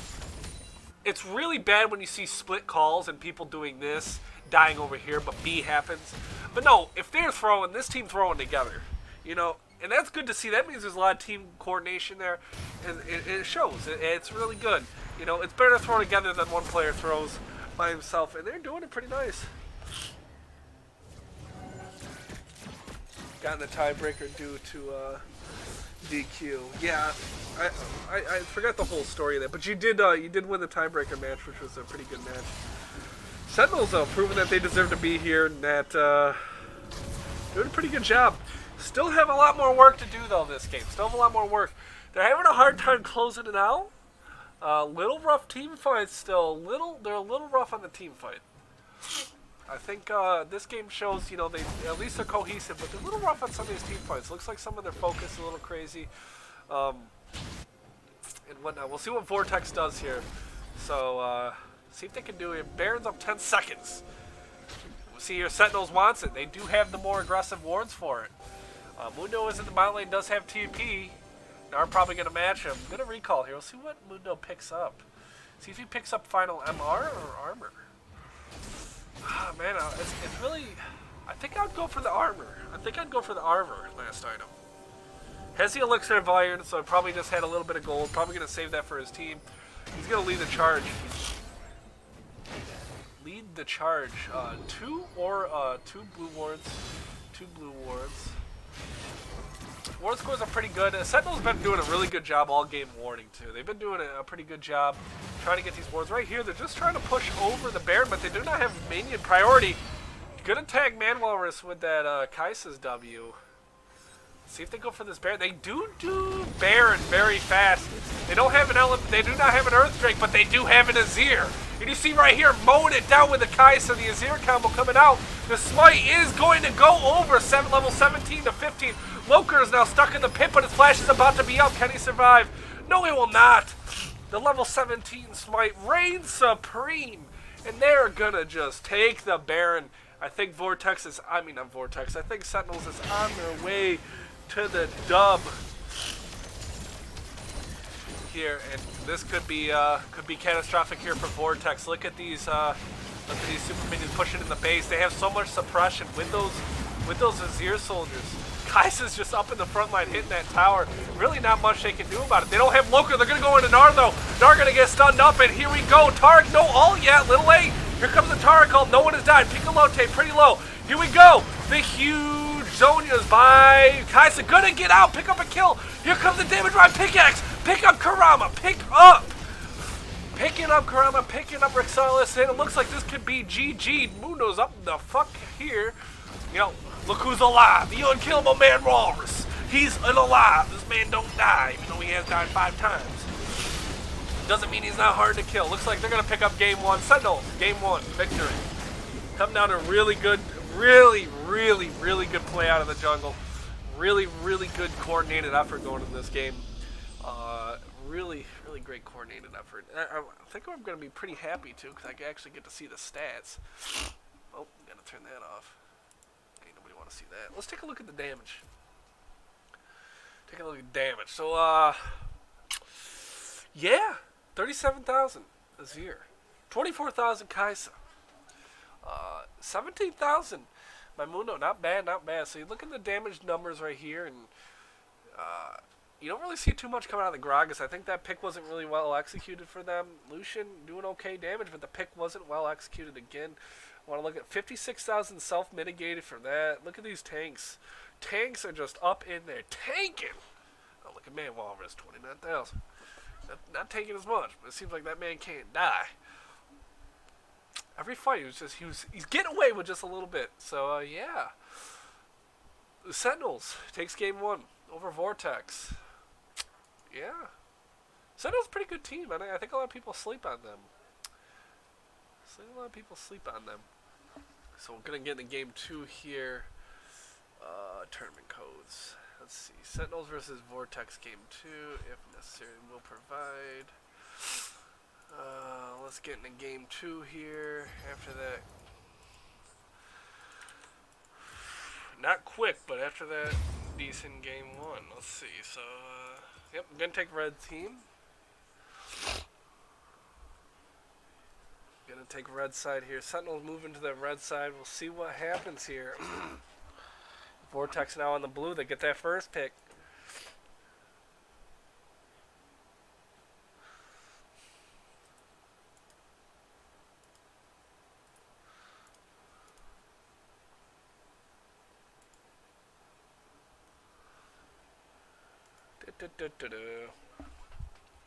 it's really bad when you see split calls and people doing this, dying over here, but B happens. But no, if they're throwing, this team throwing together, you know, and that's good to see. That means there's a lot of team coordination there, and it shows. It's really good. You know, it's better to throw together than one player throws by himself, and they're doing it pretty nice. Gotten the tiebreaker due to DQ. Yeah, I forgot the whole story of that, but you did win the tiebreaker match, which was a pretty good match. Sentinels, though, proving that they deserve to be here, and that doing a pretty good job. Still have a lot more work to do, though, this game. Still have a lot more work. They're having a hard time closing it out. Little rough team fights still. They're a little rough on the team fight. I think this game shows, you know, they at least are cohesive, but they're a little rough on some of these team fights. Looks like some of their focus is a little crazy. And whatnot. We'll see what Vortex does here. So, see if they can do it. Baron's up 10 seconds. We'll see here. Sentinels wants it. They do have the more aggressive wards for it. Mundo is in the bot lane, does have TP. They are probably going to match him. I'm going to recall here. We'll see what Mundo picks up. See if he picks up final MR or armor. Ah, man, it's really... I think I'd go for the armor. Last item. Has the elixir of iron, so I probably just had a little bit of gold. Probably going to save that for his team. He's going to lead the charge. Two blue wards. Ward scores are pretty good. Sentinel's been doing a really good job all game warding, too. They've been doing a pretty good job trying to get these wards. Right here, they're just trying to push over the Baron, but they do not have minion priority. Gonna tag Man-Walrus with that Kai'Sa's W. See if they go for this Baron. They do Baron very fast. They don't have an element. They do not have an Earthdrake, but they do have an Azir. And you see right here, mowing it down with the Kai'Sa, the Azir combo coming out. The smite is going to go over level 17 to 15. Loker is now stuck in the pit, but his flash is about to be up. Can he survive? No, he will not. The level 17 smite reigns supreme. And they're gonna just take the Baron. I think I think Sentinels is on their way to the dub here, and this could be catastrophic here for Vortex. Look at these super minions pushing in the base. They have so much suppression with those Azir soldiers. Kai'Sa's just up in the front line hitting that tower. Really not much they can do about it. They don't have Loker. They're going to go into Gnar, though. Gnar going to get stunned up, and here we go. Taric, no ult yet. Little late. Here comes the Taric ult. No one has died. Piccolote, pretty low. Here we go. The huge Zhonya's by Kai'Sa. Going to get out. Pick up a kill. Here comes the damage ride. Pickaxe. Pick up Kurama. Picking up Kurama. Picking up Rexalis. And it looks like this could be GG. Mundo's up the fuck here. You know, look who's alive. The unkillable Man-Walrus. He's alive. This man don't die, even though he has died 5 times. Doesn't mean he's not hard to kill. Looks like they're going to pick up game 1. Sentinels, game 1. Victory. Come down to really good play out of the jungle. Really good coordinated effort going in this game. Really great coordinated effort. I think I'm going to be pretty happy, too, because I can actually get to see the stats. Oh, got to turn that off. Ain't nobody want to see that. Let's take a look at the damage. So, yeah, 37,000 Azir, 24,000 Kai'Sa, 17,000 by Mundo. Not bad. So you look at the damage numbers right here, and you don't really see too much coming out of the Gragas. I think that pick wasn't really well executed for them. Lucian doing okay damage, but the pick wasn't well executed again. I want to look at 56,000 self-mitigated for that. Look at these tanks. Tanks are just up in there tanking. Oh, look at Man-Walrus, 29,000. Not taking as much, but it seems like that man can't die. Every fight, he's getting away with just a little bit. So, yeah. The Sentinels takes game 1 over Vortex. Yeah. Sentinels a pretty good team, and I think a lot of people sleep on them. So a lot of people sleep on them. So we're gonna get into game 2 here. Tournament codes. Let's see. Sentinels versus Vortex game 2. If necessary, we'll provide. Let's get into game 2 here. After that, not quick, but after that, decent game 1. Let's see. So, yep, I'm gonna take red team. Gonna take red side here. Sentinels move into the red side. We'll see what happens here. Vortex now on the blue. They get that first pick.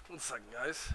One second, guys.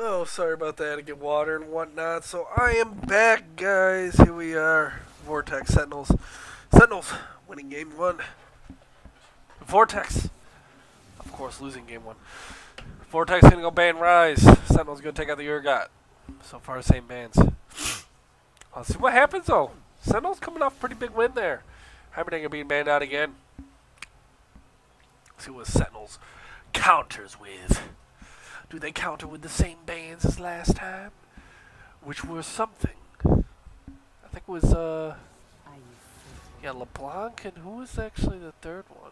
Oh, sorry about that. To get water and whatnot. So I am back, guys. Here we are. Vortex Sentinels. Sentinels winning game one. Vortex, of course, losing game one. Vortex gonna go ban Rise. Sentinels gonna take out the Urgot. So far, same bans. Let's see what happens though. Sentinels coming off a pretty big win there. Heimerdinger being banned out again. Let's see what Sentinels counters with. Do they counter with the same bans as last time? Which were something. I think it was, yeah, LeBlanc, and who was actually the third one?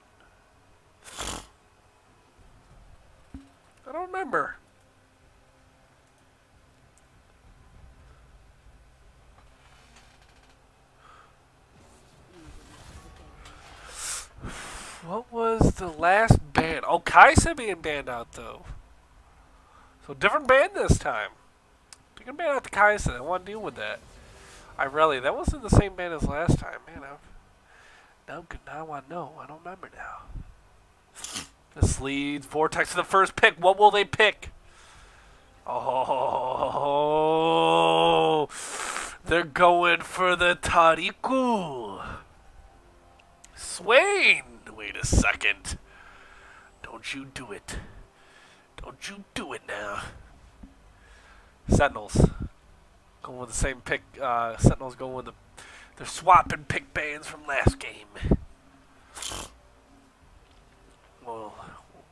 I don't remember. What was the last ban? Oh, Kaisa being banned out, though. So different ban this time. You can ban out the Kaisa. I want to deal with that. That wasn't the same ban as last time, man. Now I know. I don't remember now. This leads Vortex to the first pick. What will they pick? Oh, they're going for the Tariku. Swain. Wait a second. Don't you do it. Don't you do it now. Sentinels. Going with the same pick. Sentinels going with they're swapping pick bans from last game. Well,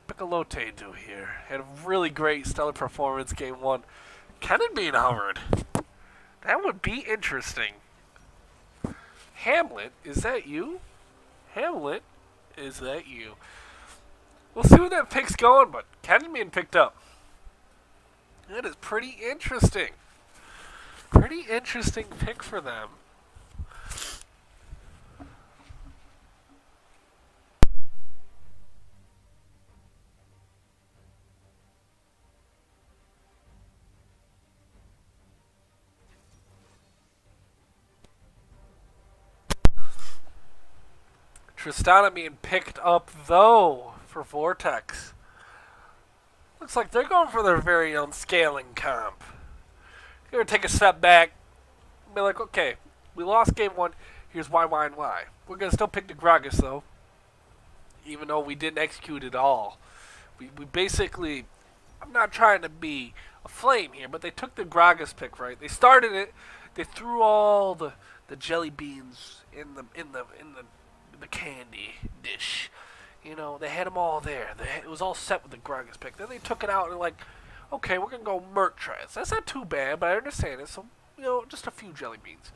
Piccolote do here. Had a really great stellar performance game one. Cannon being hovered. That would be interesting. Hamlet, is that you? Hamlet, is that you? We'll see where that pick's going, but Cannon being picked up. That is pretty interesting. Pretty interesting pick for them. Tristana being picked up, though, for Vortex. Looks like they're going for their very own scaling comp. They're going to take a step back. Be like, okay, we lost game one. Here's why, and why. We're going to still pick the Gragas, though. Even though we didn't execute it all. We basically... I'm not trying to be a flame here, but they took the Gragas pick, right? They started it. They threw all the jelly beans in the candy dish. You know, they had them all there. It was all set with the Gragas pick. Then they took it out and they're like, okay, we're going to go Mertrez. That's not too bad, but I understand it. So, you know, just a few jelly beans.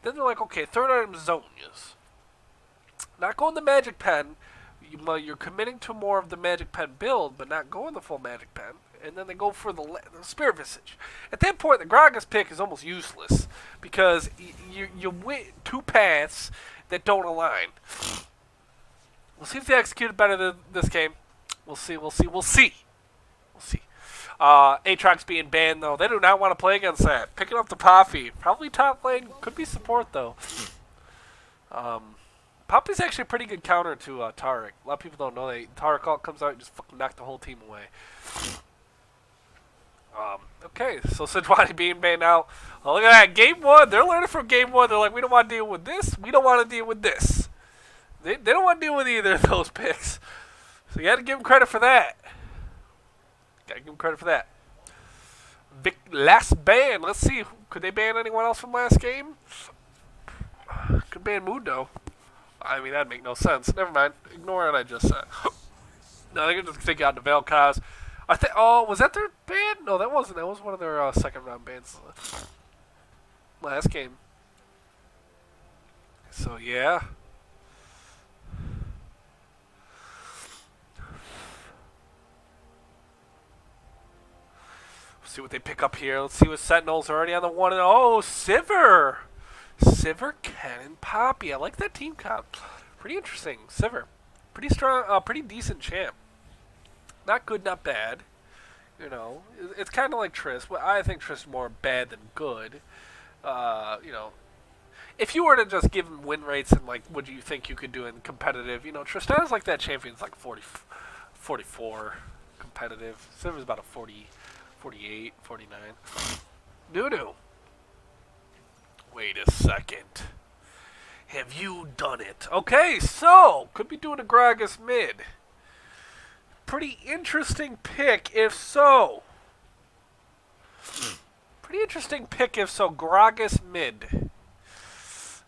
Then they're like, okay, third item is Zonias. Not going the Magic Pen. You're committing to more of the Magic Pen build, but not going the full Magic Pen. And then they go for the Spirit Visage. At that point, the Gragas pick is almost useless because you win two paths that don't align. We'll see if they executed better this game. We'll see. Aatrox being banned, though. They do not want to play against that. Picking up the Poppy. Probably top lane. Could be support, though. Poppy's actually a pretty good counter to Taric. A lot of people don't know that. Taric ult comes out and just fucking knock the whole team away. Okay, so Sejuani being banned out. Oh, look at that. Game one. They're learning from game one. They're like, we don't want to deal with this. We don't want to deal with this. They don't want to deal with either of those picks. So you got to give them credit for that. Last ban. Let's see. Could they ban anyone else from last game? Could ban Mundo. I mean, that'd make no sense. Never mind. Ignore what I just said. No, they're going to take out the Vel'Koz. Oh, was that their ban? No, that wasn't. That was one of their second round bans last game. So, yeah. See what they pick up here. Let's see what Sentinels are already on the 1-0. Oh, Sivir. Sivir, Cannon, Poppy. I like that team comp. Pretty interesting. Sivir. Pretty strong, pretty decent champ. Not good, not bad. You know, it's kind of like Triss. Well, I think Triss is more bad than good. You know, if you were to just give him win rates and, like, what do you think you could do in competitive, you know, Tristan's like that champion. It's like 44 competitive. Sivir's about a 40 48, 49. Nunu. Wait a second. Have you done it? Okay, so could be doing a Gragas mid. Pretty interesting pick if so. Pretty interesting pick if so. Gragas mid.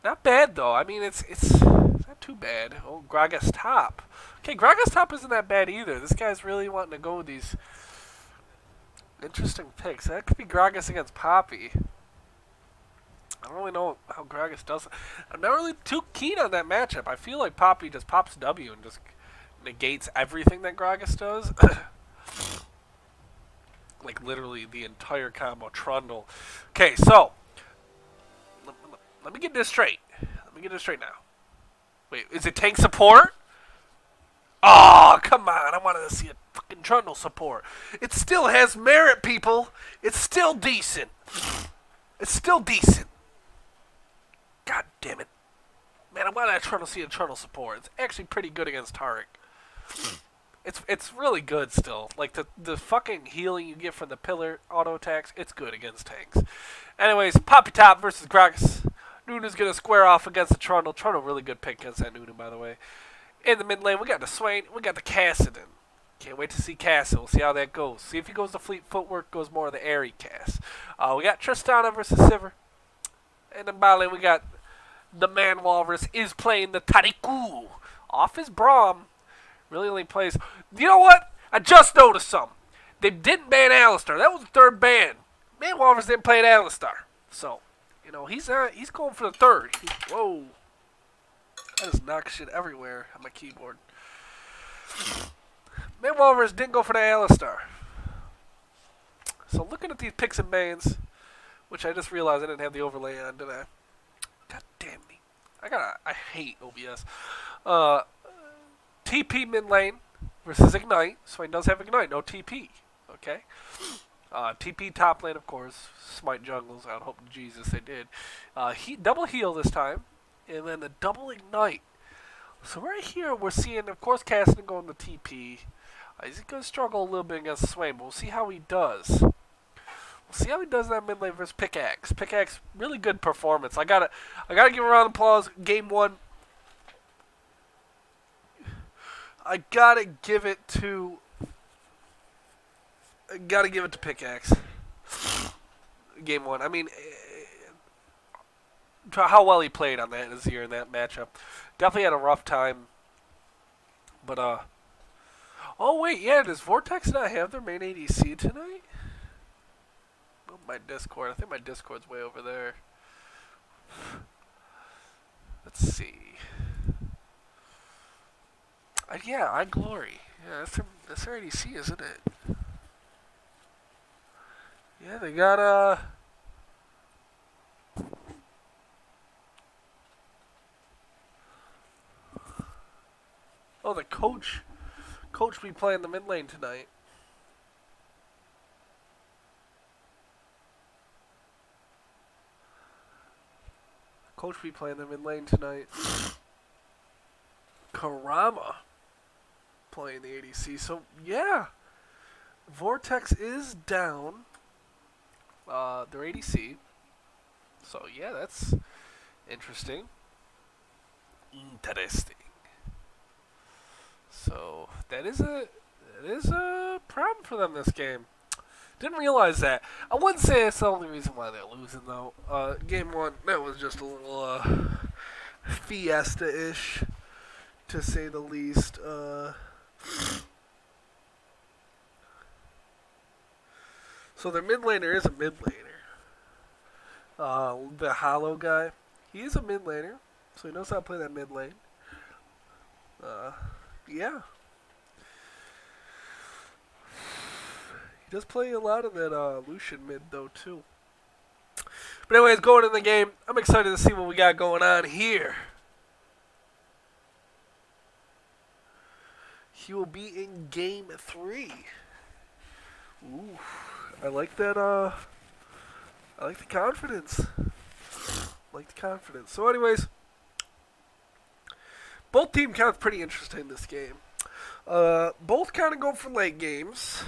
Not bad though. I mean it's not too bad. Oh, Gragas top. Okay, Gragas top isn't that bad either. This guy's really wanting to go with these interesting picks. That could be Gragas against Poppy. I don't really know how Gragas does it. I'm not really too keen on that matchup. I feel like Poppy just pops W and just negates everything that Gragas does. Like literally the entire combo. Trundle. Okay, so let me get this straight. Let me get this straight now. Wait, is it tank support? Oh, come on. I wanted to see a fucking Trundle support. It still has merit, people. It's still decent. It's still decent. God damn it. Man, I wanted to see a Trundle support. It's actually pretty good against Tarek. It's really good still. Like the fucking healing you get from the pillar auto attacks, it's good against tanks. Anyways, Poppy top versus Gragas. Nunu's gonna square off against the Trundle. Trundle really good pick against that Nunu, by the way. In the mid lane, we got the Swain, we got the Cassidon. Can't wait to see Cassidon. We'll see how that goes. See if he goes to fleet footwork, goes more of the airy cast. We got Tristana versus Sivir. And in bot lane, we got the Man Walrus is playing the Tariku. Off his Braum. Really only plays. You know what? I just noticed something. They didn't ban Alistar. That was the third ban. Man Walrus didn't play Alistar. So, you know, he's going for the third. Whoa. I just knock shit everywhere on my keyboard. Man Walrus didn't go for the Alistar. So looking at these picks and bans, which I just realized I didn't have the overlay on, did I? God damn me. I hate OBS. TP mid lane versus Ignite. Swain does have Ignite, no TP. Okay? TP top lane, of course. Smite jungles. I hope to Jesus they did. Double heal this time. And then a double Ignite. So right here we're seeing, of course, Cassidon going to TP. He's going to struggle a little bit against Swain, but we'll see how he does. We'll see how he does in that mid lane versus Pickaxe. Pickaxe, really good performance. I gotta give a round of applause. Game 1. I gotta give it to Pickaxe. Game 1. I mean, how well he played on that this year in that matchup. Definitely had a rough time. But, oh, wait, yeah, does Vortex not have their main ADC tonight? Oh, my Discord. I think my Discord's way over there. Let's see. Yeah, I Glory. Yeah, that's their ADC, isn't it? Yeah, they got, oh, the coach be playing the mid lane tonight. Coach be playing the mid lane tonight. Karama playing the ADC. So, yeah. Vortex is down their ADC. So, yeah, that's interesting. Interesting. So, that is a problem for them this game. Didn't realize that. I wouldn't say that's the only reason why they're losing, though. Game 1, that was just a little fiesta-ish, to say the least. So their mid laner is a mid laner. The Hollow guy, he is a mid laner, so he knows how to play that mid lane. Yeah. He does play a lot of that Lucian mid, though, too. But anyways, going in the game, I'm excited to see what we got going on here. He will be in Game 3. Ooh, I like that, I like the confidence. So anyways, both teams kind of pretty interesting in this game. Both kind of go for late games.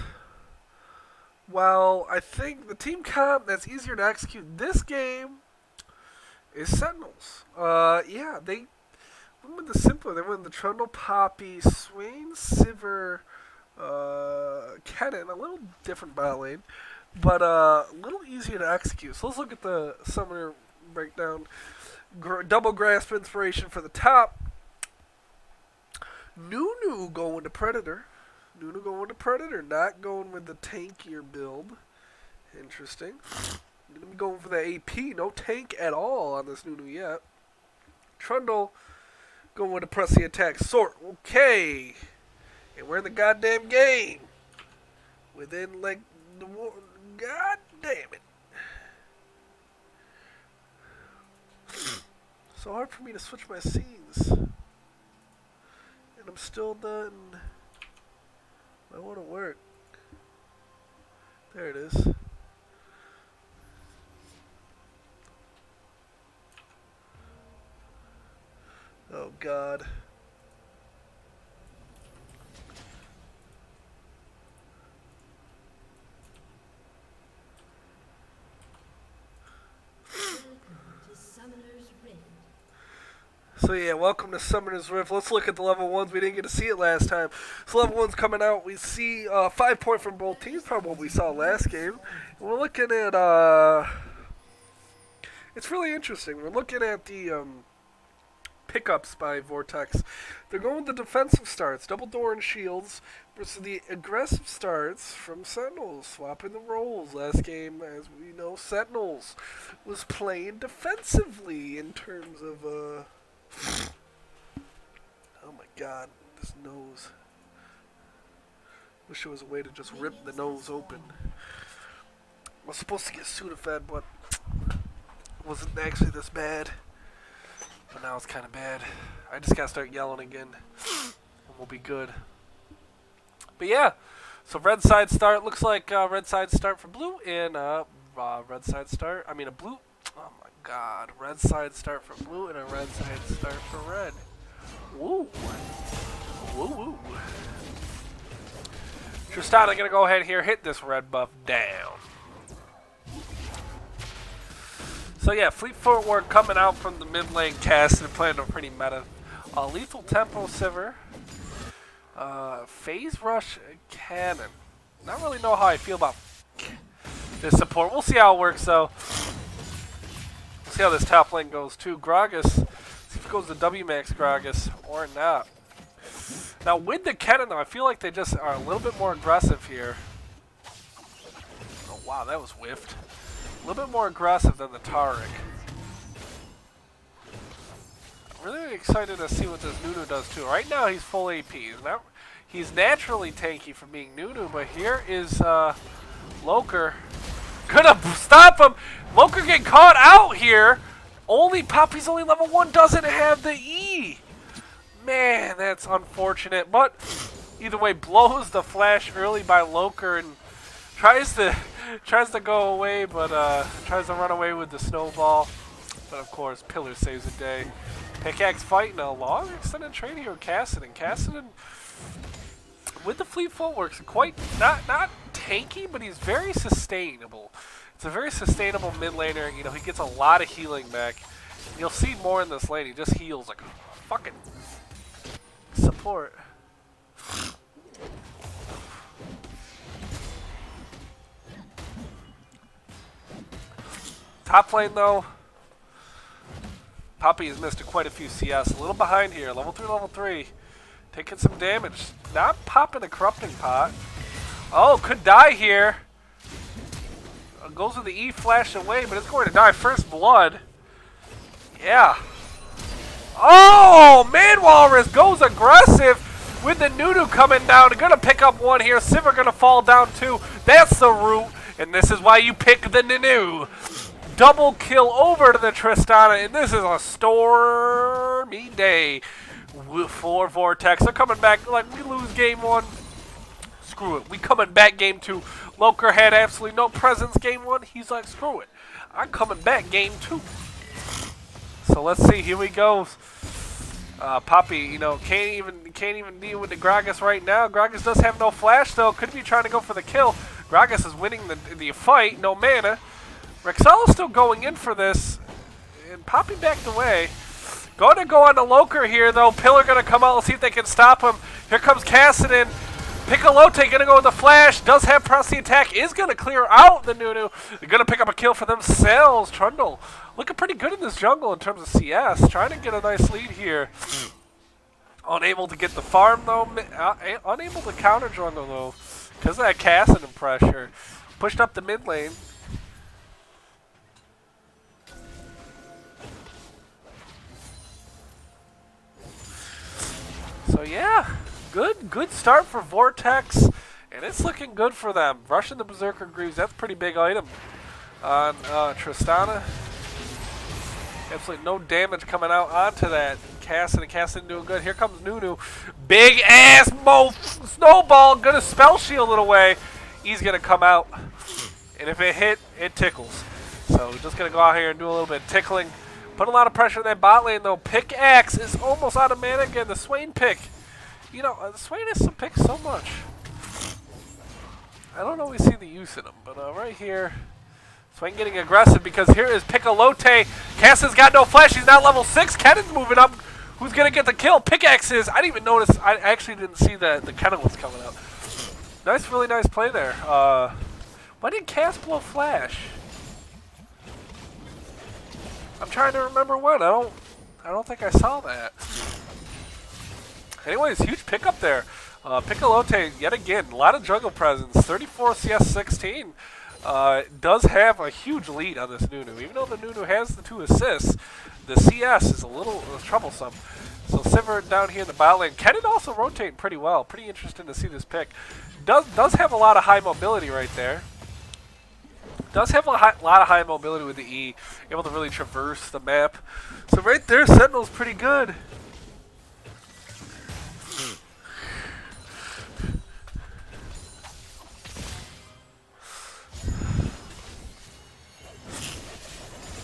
While I think the team comp that's easier to execute this game is Sentinels. Yeah, they went with the simpler. They went with the Trundle, Poppy, Swain, Sivir, Kennen, a little different bot lane, but a little easier to execute. So let's look at the summoner breakdown. Double grasp inspiration for the top. Nunu going to Predator. Nunu going to Predator, not going with the tankier build. Interesting. Going for the AP. No tank at all on this Nunu yet. Trundle going with a press the attack sort. Okay. And we're in the goddamn game. Within like the war. God damn it. So hard for me to switch my scenes. And I'm still done. I want to work. There it is. Oh God. So yeah, welcome to Summoner's Rift. Let's look at the level 1s. We didn't get to see it last time. So level 1's coming out. We see 5 point from both teams, probably what we saw last game. And we're looking at, it's really interesting. We're looking at the pickups by Vortex. They're going with the defensive starts, double door and shields, versus the aggressive starts from Sentinels, swapping the roles. Last game, as we know, Sentinels was playing defensively in terms of, oh my God, this nose. Wish there was a way to just rip the nose open. I was supposed to get Sudafed, but it wasn't actually this bad. But now it's kind of bad. I just gotta start yelling again, and we'll be good. But yeah, so red side start looks like red side start for blue, and red side start. I mean a blue. Oh my God, red side start for blue and a red side start for red. Woo, woo, woo. Tristana gonna go ahead here, hit this red buff down. So yeah, fleet footwork coming out from the mid lane cast and playing a pretty meta. Lethal Tempo Sivir. Phase Rush Cannon. Not really know how I feel about this support. We'll see how it works though. We'll see how this top lane goes too. Gragas. See if it goes to WMAX Gragas or not. Now with the Cannon though, I feel like they just are a little bit more aggressive here. Oh wow, that was whiffed. A little bit more aggressive than the Taric. I'm really excited to see what this Nunu does too. Right now he's full AP. He's naturally tanky from being Nunu, but here is Loker. Gonna stop him! Loker getting caught out here! Poppy's only level 1, doesn't have the E! Man, that's unfortunate. But either way, blows the flash early by Loker and tries to go away, but tries to run away with the snowball. But of course, Pillar saves the day. Pickaxe fighting a long extended trade here with Cassidy. Cassidy with the fleet footwork, quite not tanky, but he's very sustainable. It's a very sustainable mid laner. You know, he gets a lot of healing back. You'll see more in this lane. He just heals like fucking support. Top lane though, Poppy has missed quite a few CS. A little behind here, level 3, taking some damage. Not popping the corrupting pot. Oh, could die here. Goes with the E flash away, but it's going to die. First blood. Yeah. Oh, Man Walrus goes aggressive with the Nunu coming down. Gonna pick up one here. Sivir gonna fall down too. That's the root, and this is why you pick the Nunu. Double kill over to the Tristana, and this is a stormy day for Vortex. They're coming back like we lose game 1. Screw it. We coming back game 2. Loker had absolutely no presence game 1. He's like, screw it. I'm coming back game 2. So let's see. Here we go. Poppy, you know, can't even deal with the Gragas right now. Gragas does have no flash though. Could be trying to go for the kill. Gragas is winning the fight. No mana. Rexella's still going in for this. And Poppy backed away. Going to go on the Loker here, though. Pillar going to come out. Let's see if they can stop him. Here comes Kassadin. Piccolote going to go with the flash. Does have press the attack. Is going to clear out the Nunu. They're going to pick up a kill for themselves. Trundle looking pretty good in this jungle in terms of CS. Trying to get a nice lead here. Unable to get the farm, though. Unable to counter jungle, though. Because of that Kassadin pressure. Pushed up the mid lane. So yeah, good start for Vortex, and it's looking good for them. Rushing the Berserker Greaves, that's a pretty big item on Tristana. Absolutely no damage coming out onto that. Kassadin doing good. Here comes Nunu. Big ass snowball, gonna spell shield it away. He's gonna come out, and if it hit, it tickles. So just gonna go out here and do a little bit of tickling. Put a lot of pressure in that bot lane, though. Pickaxe is almost out of mana again. The Swain pick. You know, Swain has to pick so much. I don't always see the use in him, but right here, Swain getting aggressive because here is Piccolote. Cass's got no flash. He's now level 6. Kennon's moving up. Who's going to get the kill? Pickaxe is. I didn't even notice. I actually didn't see that the Kennon was coming out. Nice, really nice play there. Why did Cass blow flash? I'm trying to remember when. I don't think I saw that. Anyways, huge pickup there. Piccolote, yet again, a lot of jungle presence. 34 CS 16. Does have a huge lead on this Nunu. Even though the Nunu has the 2 assists, the CS is a little troublesome. So Sivir down here in the bot lane. Kennon also rotating pretty well. Pretty interesting to see this pick. Does have a lot of high mobility right there. Does have a lot of high mobility with the E, able to really traverse the map. So right there, Sentinel's pretty good.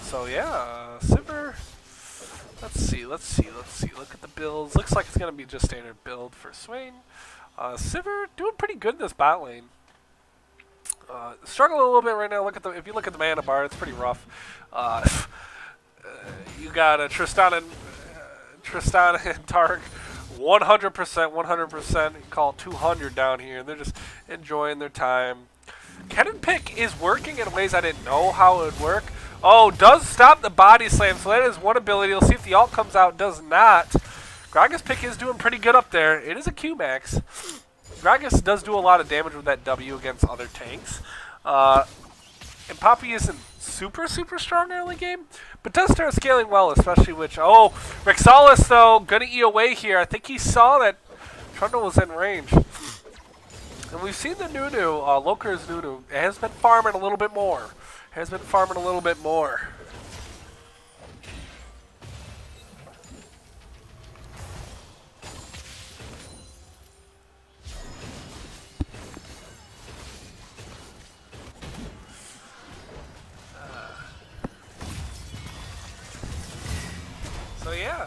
So yeah, Sivir. Let's see. Look at the builds. Looks like it's gonna be just standard build for Swain. Sivir doing pretty good in this bot lane. Struggling a little bit right now. If you look at the mana bar, it's pretty rough. You got Tristana and Tark, 100%. Call it 200 down here. They're just enjoying their time. Cannon pick is working in ways I didn't know how it would work. Oh, does stop the body slam, so that is one ability. We'll see if the ult comes out. Does not. Gragas pick is doing pretty good up there. It is a Q max. Gragas does do a lot of damage with that W against other tanks. And Poppy isn't super strong early game, but does start scaling well, especially which... Oh, Rexalis, though, gonna E away here. I think he saw that Trundle was in range. And we've seen the Nunu, Loker's Nunu, has been farming a little bit more. So yeah.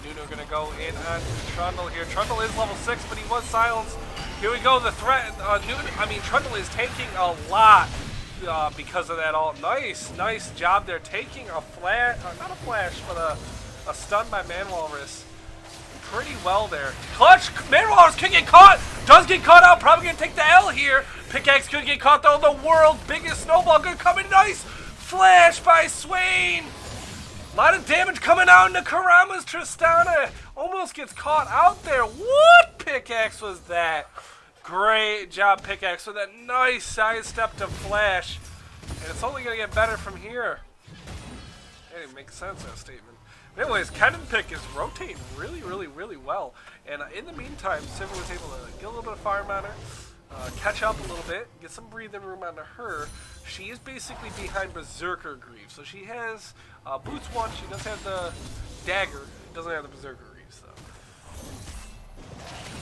Nuno gonna go in on Trundle here. Trundle is level 6, but he was silenced. Here we go, the threat. Trundle is taking a lot because of that ult. Nice job there. Taking a flash, not a flash, but a stun by Manwalrus. Pretty well there. Clutch! Manwalrus could get caught! Does get caught out, probably gonna take the L here. Pickaxe could get caught though. The world's biggest snowball gonna come in. Nice! Flash by Swain! A lot of damage coming out into Karama's Tristana. Almost gets caught out there. What pickaxe was that? Great job, Pickaxe, with that nice sidestep to Flash. And it's only going to get better from here. That didn't make sense, that statement. But anyways, Cannon Pick is rotating really well. And in the meantime, Sivir was able to get a little bit of farm on her, catch up a little bit, get some breathing room onto her. She is basically behind Berserker Greaves. So she has Boots 1, she does have the Dagger, doesn't have the Berserker Greaves though.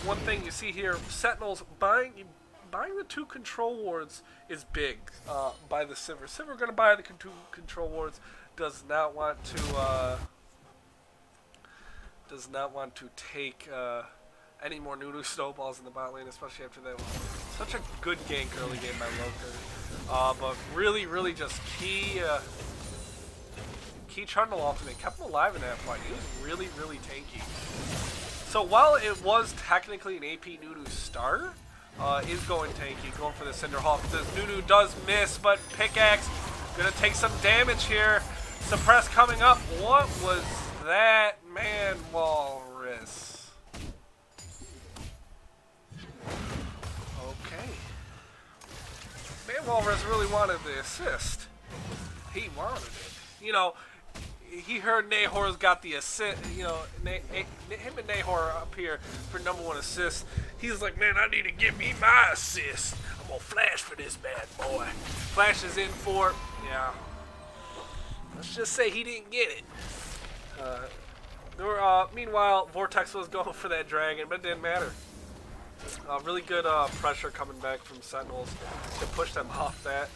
One thing you see here, Sentinels buying the 2 control wards is big by the Sivir. Sivir going to buy the 2 control wards, does not want to does not want to take any more Nunu snowballs in the bot lane, especially after that. Such a good gank early game by Loker. But really, really just key Trundle ultimate. Kept him alive in that fight. He was really, really tanky. So while it was technically an AP Nunu star, is going tanky, going for the Cinderhawk. The Nunu does miss, but Pickaxe gonna take some damage here. Suppress coming up. What was that, man? Walrus. Okay. Man, Walrus really wanted the assist. He wanted it. You know, he heard Nahor's got the assist. You know, him and Nahor up here for #1 assist. He's like, man, I need to give me my assist. I'm gonna flash for this bad boy. Flash is in for, yeah. Let's just say he didn't get it. Meanwhile, Vortex was going for that dragon, but it didn't matter. Really good pressure coming back from Sentinels to push them off that.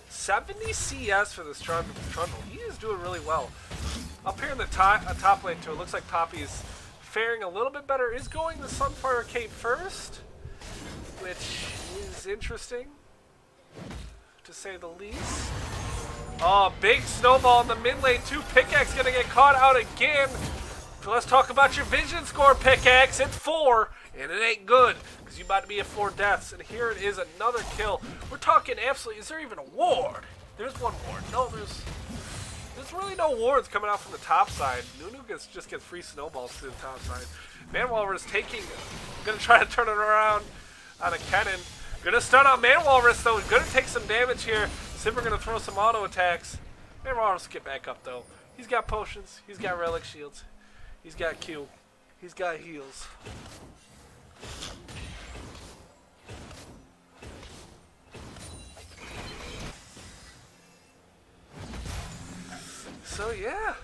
70 CS for this Trundle. He is doing really well. Up here in the top lane too, it looks like Poppy's faring a little bit better. Is going the Sunfire Cape first, which is interesting, to say the least. Oh, big snowball in the mid lane too. Pickaxe gonna get caught out again. So let's talk about your vision score, Pickaxe. It's 4, and it ain't good, because you about to be at 4 deaths. And here it is, another kill. We're talking absolutely, is there even a ward? There's one ward. No, there's really no wards coming out from the top side. Nunu just gets free snowballs to the top side. Manwalrus taking, gonna try to turn it around on a cannon. Gonna stun on Manwalrus though, gonna take some damage here. Sivir gonna throw some auto attacks. Manwalrus get back up though. He's got potions, he's got relic shields. He's got Q. He's got heals. So yeah.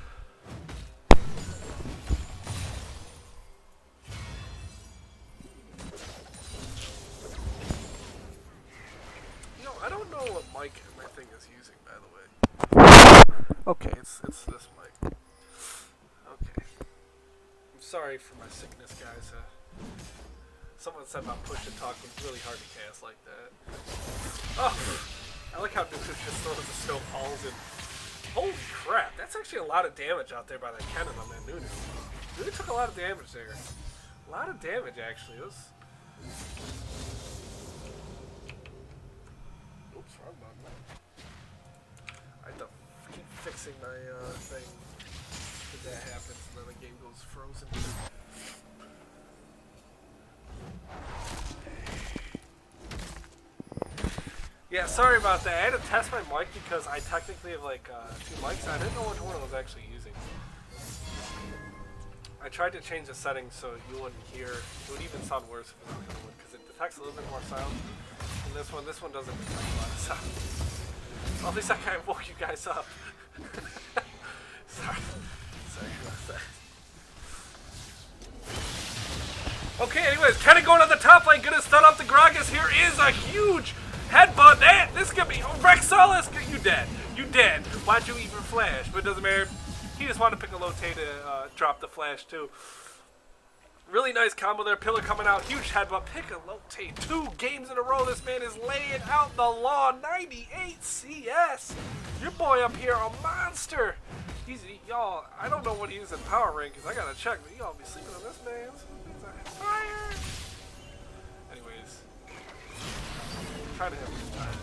You know, I don't know what mic my thing is using, by the way. Okay, it's this mic. Okay. I'm sorry for my sickness, guys. Someone said my push and talk was really hard to cast like that. Oh, I like how Nunu just throws the snowballs and holy crap, that's actually a lot of damage out there by that cannon on that Nunu. Nunu took a lot of damage there. A lot of damage actually. It was. Oops, wrong button. I have to keep fixing my thing. That happens and then the game goes frozen. Yeah, sorry about that. I had to test my mic because I technically have like 2 mics and I didn't know which one I was actually using. I tried to change the settings so you wouldn't hear, it would even sound worse if it was on the other one because it detects a little bit more sound. And this one doesn't detect a lot of sound. Well, at least I kind of woke you guys up. Sorry. Okay, anyways, Kenny going on the top lane, gonna stun up the Gragas. Here is a huge headbutt. This could be Rexalis. You dead. You dead. Why'd you even flash? But it doesn't matter. He just wanted to pick a low Tay to drop the flash too. Really nice combo there. Pillar coming out. Huge headbutt. Pick a low Tay. 2 games in a row. This man is laying out the law. 98 CS. Your boy up here, a monster. Y'all, I don't know what he is in power rank because I gotta check, but y'all be sleeping on this man. He's a fire. Anyways, trying to have a good time.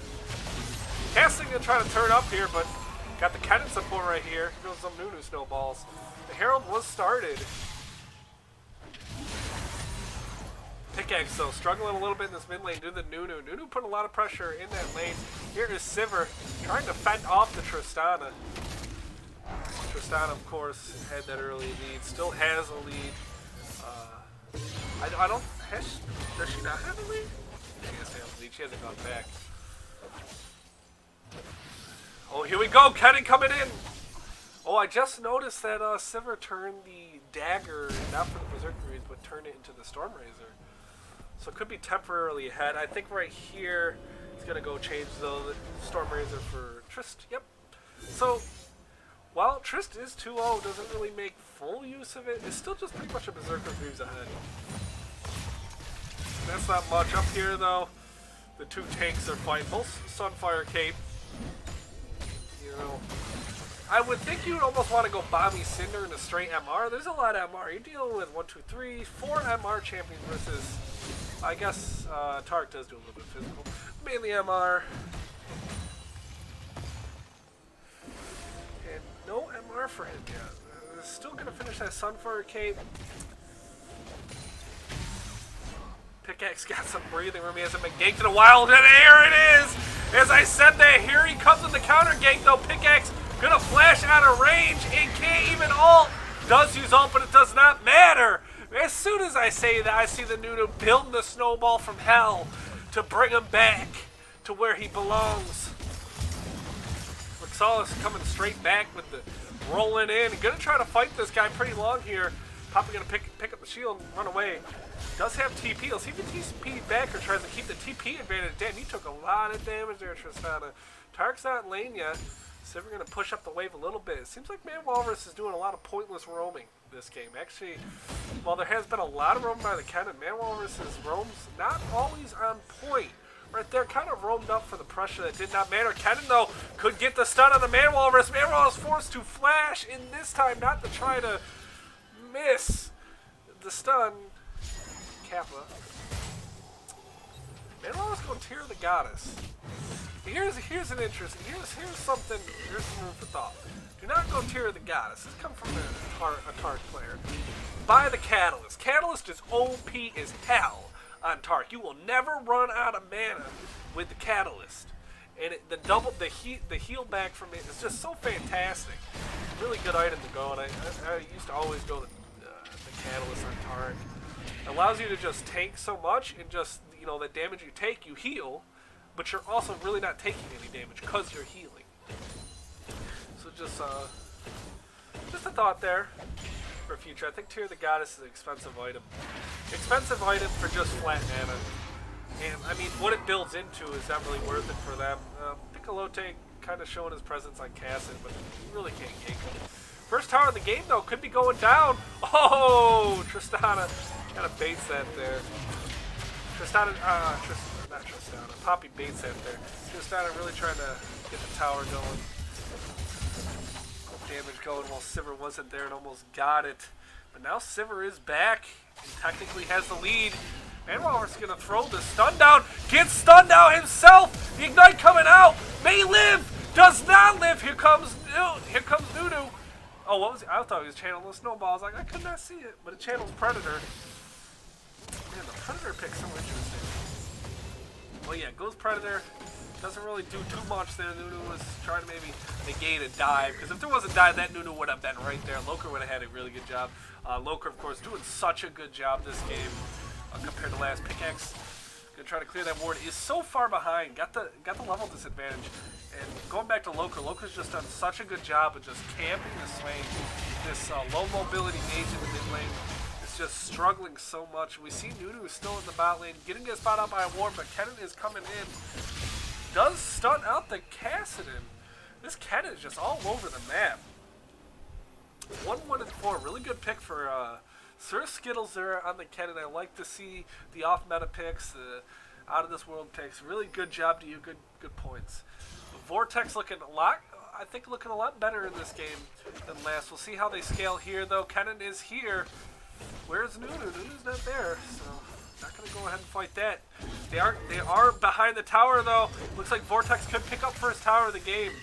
Casting and trying to turn up here, but got the cannon support right here. Here goes some Nunu snowballs. The Herald was started. Pickaxe though, struggling a little bit in this mid lane due to the Nunu. Nunu put a lot of pressure in that lane. Here is Sivir trying to fend off the Tristana. Tristana, of course, had that early lead. Still has a lead. I don't. Does she not have a lead? She does have a lead. She hasn't gone back. Oh, here we go. Kenny coming in. Oh, I just noticed that Sivir turned the dagger, not for the Berserker Reeds, but turned it into the Storm Razor. So it could be temporarily ahead. I think right here it's going to go change, though, the Storm Razor for Trist. Yep. So while Trist is 2-0, doesn't really make full use of it. It's still just pretty much a Berserker moves ahead. That's not much. Up here, though, the two tanks are fighting. Both Sunfire Cape. You know, I would think you'd almost want to go Bomby Cinder in a straight MR. There's a lot of MR. You're dealing with 1, 2, 3, 4 MR champions versus, I guess, Tark does do a little bit physical. Mainly MR. And no MR for him yet. Still going to finish that Sunfire Cape. Pickaxe got some breathing room. He hasn't been ganked in a while, and here it is! As I said that, here he comes in the counter gank, though. Pickaxe gonna flash out of range. It can't even ult. Does use ult, but it does not matter. As soon as I say that, I see the Nunu building the snowball from hell to bring him back to where he belongs. Rexalis coming straight back with the rolling in. Gonna try to fight this guy pretty long here. Papa gonna pick up the shield and run away. Does have TP. Let's see if he TP back or tries to keep the TP advantage. Damn, you took a lot of damage there, Tristana. Tark's not in lane yet. So we're going to push up the wave a little bit. It seems like Man Walrus is doing a lot of pointless roaming this game. Actually, while there has been a lot of roaming by the Kennen, Man Walrus's roams not always on point. Right there, kind of roamed up for the pressure that did not matter. Kennen, though, could get the stun on the Man Walrus. Man Walrus forced to flash in this time, not to try to miss the stun. Kappa. Man Walrus going to tear the goddess. Here's an interesting. Here's something. Here's some room for thought. Do not go Tear the Goddess. This comes from a Tark player. Buy the Catalyst. Catalyst is OP as hell on Tark. You will never run out of mana with the Catalyst, and the heal back from it is just so fantastic. Really good item to go, and I used to always go the Catalyst on Tark. It allows you to just tank so much, and just the damage you take, you heal. But you're also really not taking any damage because you're healing. So just a thought there for future. I think Tear the Goddess is an expensive item. Expensive item for just flat mana. And I mean, what it builds into is not really worth it for them. Piccolote kind of showing his presence on Cassid, but you really can't gank him. First tower of the game, though, could be going down. Oh, Tristana kind of baits that there. Not Tristana. Poppy baits that there. Tristana really trying to get the tower going. Damage going while Sivir wasn't there and almost got it. But now Sivir is back and technically has the lead. Man Walrus gonna throw the stun down. Gets stunned out himself. The Ignite coming out. May live. Does not live. Here comes Nunu. Oh, what was it? I thought he was channeling a snowball. I was like, I could not see it. But it channels Predator. Man, the Predator pick's so interesting. Well, yeah, goes Predator. Doesn't really do too much there. Nunu was trying to maybe negate a dive. Because if there was a dive, that Nunu would have been right there. Loker would have had a really good job. Loker, of course, doing such a good job this game compared to last. Pickaxe gonna try to clear that ward. Is so far behind. Got the level disadvantage. And going back to Loker, Loker's just done such a good job of just camping this swing. This low mobility mage in the mid lane. Just struggling so much. We see Nunu is still in the bot lane, getting his spot out by a ward, but Kennen is coming in. Does stun out the Cassidon. This Kennen is just all over the map. 1-1 and 4. Really good pick for Sir Skittles there on the Kennen. I like to see the off-meta picks, the out-of-this-world picks. Really good job to you. Good points. Vortex looking a lot better in this game than last. We'll see how they scale here, though. Kennen is here. Where's Nunu? Nunu's not there, so not gonna go ahead and fight that. They are behind the tower though. Looks like Vortex could pick up first tower of the game.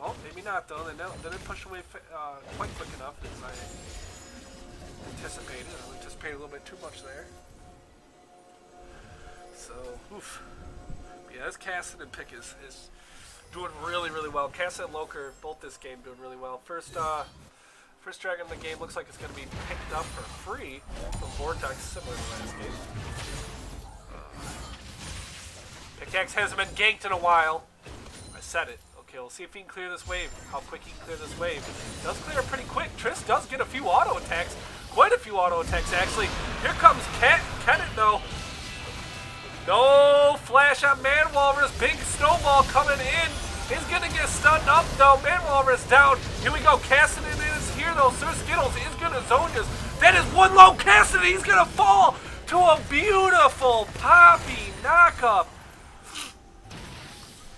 Oh, maybe not though. They didn't push away quite quick enough as I anticipated. I anticipated a little bit too much there. So, oof. Yeah, this Cassidon pick is doing really, really well. Cassidon and Loker, both this game doing really well. First dragon in the game looks like it's going to be picked up for free from Vortex, similar to last game. Pickaxe hasn't been ganked in a while. I said it. Okay, we'll see if he can clear this wave. How quick he can clear this wave. Does clear pretty quick. Triss does get a few auto attacks. Quite a few auto attacks, actually. Here comes Kennen, though. No flash on Man Walrus. Big snowball coming in. He's going to get stunned up, though. Manwalmer is down. Here we go. Cassidy is here, though. Sir Skittles is going to zone this. That is one low Cassidy. He's going to fall to a beautiful Poppy knockup.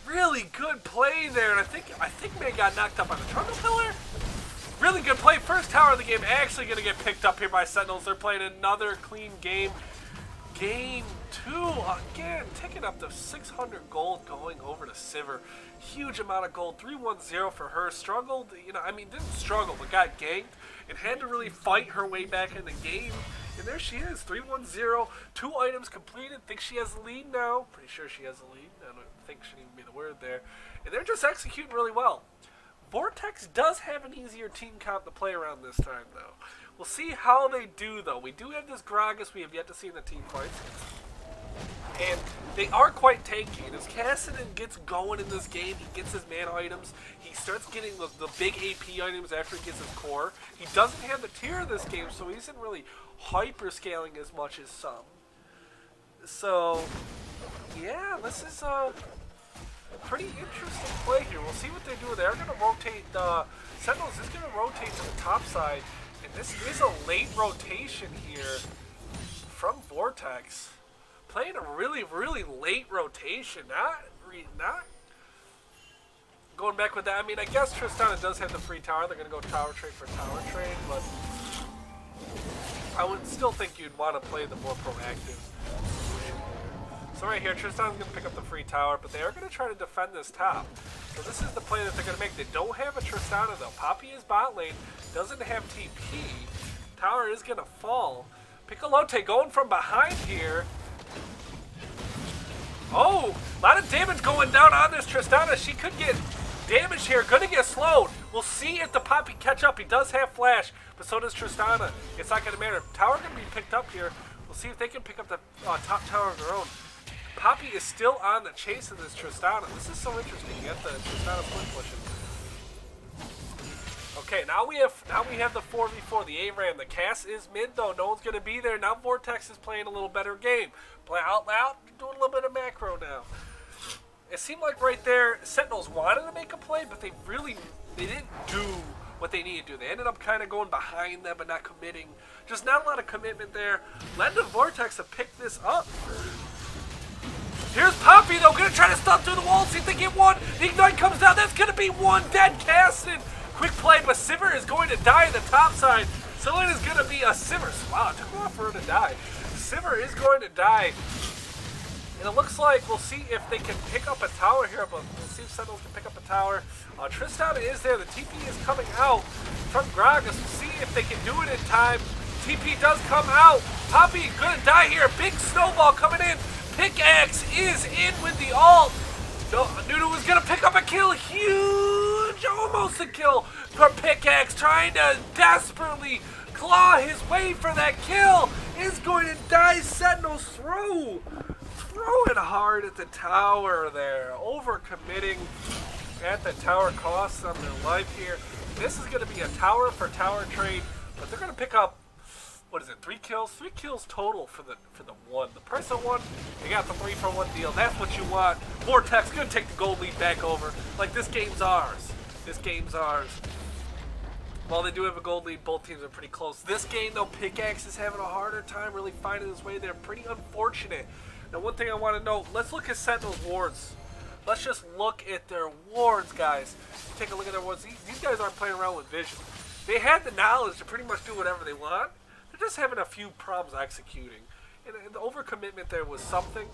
Really good play there, and I think man got knocked up on the Trundle Pillar. Really good play. First tower of the game actually going to get picked up here by Sentinels. They're playing another clean game. Game 2, again, taking up the 600 gold going over to Sivir. Huge amount of gold, 310 for her. Struggled, didn't struggle, but got ganked and had to really fight her way back in the game. And there she is, 310, 2 items completed. Think she has the lead now. Pretty sure she has the lead. I don't think should even be the word there. And they're just executing really well. Vortex does have an easier team comp to play around this time, though. We'll see how they do, though. We do have this Gragas we have yet to see in the team fights. And they are quite tanky. And as Cassidy gets going in this game, he gets his mana items. He starts getting the big AP items after he gets his core. He doesn't have the tier this game, so he isn't really hyper-scaling as much as some. So, yeah, this is a pretty interesting play here. We'll see what they do. They're going to rotate. Sentinels is going to rotate to the top side. And this is a late rotation here from Vortex. Playing a really, really late rotation. Not going back with that. I guess Tristana does have the free tower. They're going to go tower trade for tower trade. But I would still think you'd want to play the more proactive solution. So right here, Tristana's going to pick up the free tower. But they are going to try to defend this top. So this is the play that they're going to make. They don't have a Tristana, though. Poppy is bot lane. Doesn't have TP. Tower is going to fall. Piccolote going from behind here. Oh, a lot of damage going down on this Tristana. She could get damage here. Going to get slowed. We'll see if the Poppy catch up. He does have flash, but so does Tristana. It's not going to matter. Tower going to be picked up here. We'll see if they can pick up the top tower of their own. Poppy is still on the chase of this Tristana. This is so interesting. You got the Tristana split pushing. Okay, now we have the 4v4, the ARAM. The Cass is mid though. No one's gonna be there. Now Vortex is playing a little better game. Play out loud, doing a little bit of macro now. It seemed like right there, Sentinels wanted to make a play, but they didn't do what they needed to do. They ended up kind of going behind them but not committing. Just not a lot of commitment there. Led to Vortex to pick this up. Here's Poppy though, gonna try to stun through the wall, see if they get one. The Ignite comes down, that's gonna be one dead Cassidy. Quick play, but Sivir is going to die on the top side. So it is gonna be a Sivir. Wow, it took a while for her to die. Sivir is going to die. And it looks like we'll see if they can pick up a tower here, but we'll see if Sentinels can pick up a tower. Tristana is there, the TP is coming out from Gragas. We'll see if they can do it in time. TP does come out. Poppy gonna die here, big snowball coming in. Pickaxe is in with the ult. No, Nudu was going to pick up a kill. Huge, almost a kill for Pickaxe. Trying to desperately claw his way for that kill. Is going to die. Sentinels throw it hard at the tower there. Overcommitting at the tower costs them their life here. This is going to be a tower for tower trade. But they're going to pick up, what is it, 3 kills? 3 kills total for the one. The price of one, they got the 3-for-1 deal. That's what you want. Vortex gonna take the gold lead back over. Like, this game's ours. This game's ours. While they do have a gold lead, both teams are pretty close. This game, though, Pickaxe is having a harder time really finding his way there. Pretty unfortunate. Now, one thing I want to know, let's look at Sentinel's wards. Let's just look at their wards, guys. Take a look at their wards. These guys aren't playing around with vision. They had the knowledge to pretty much do whatever they want. They're just having a few problems executing. And the overcommitment there was something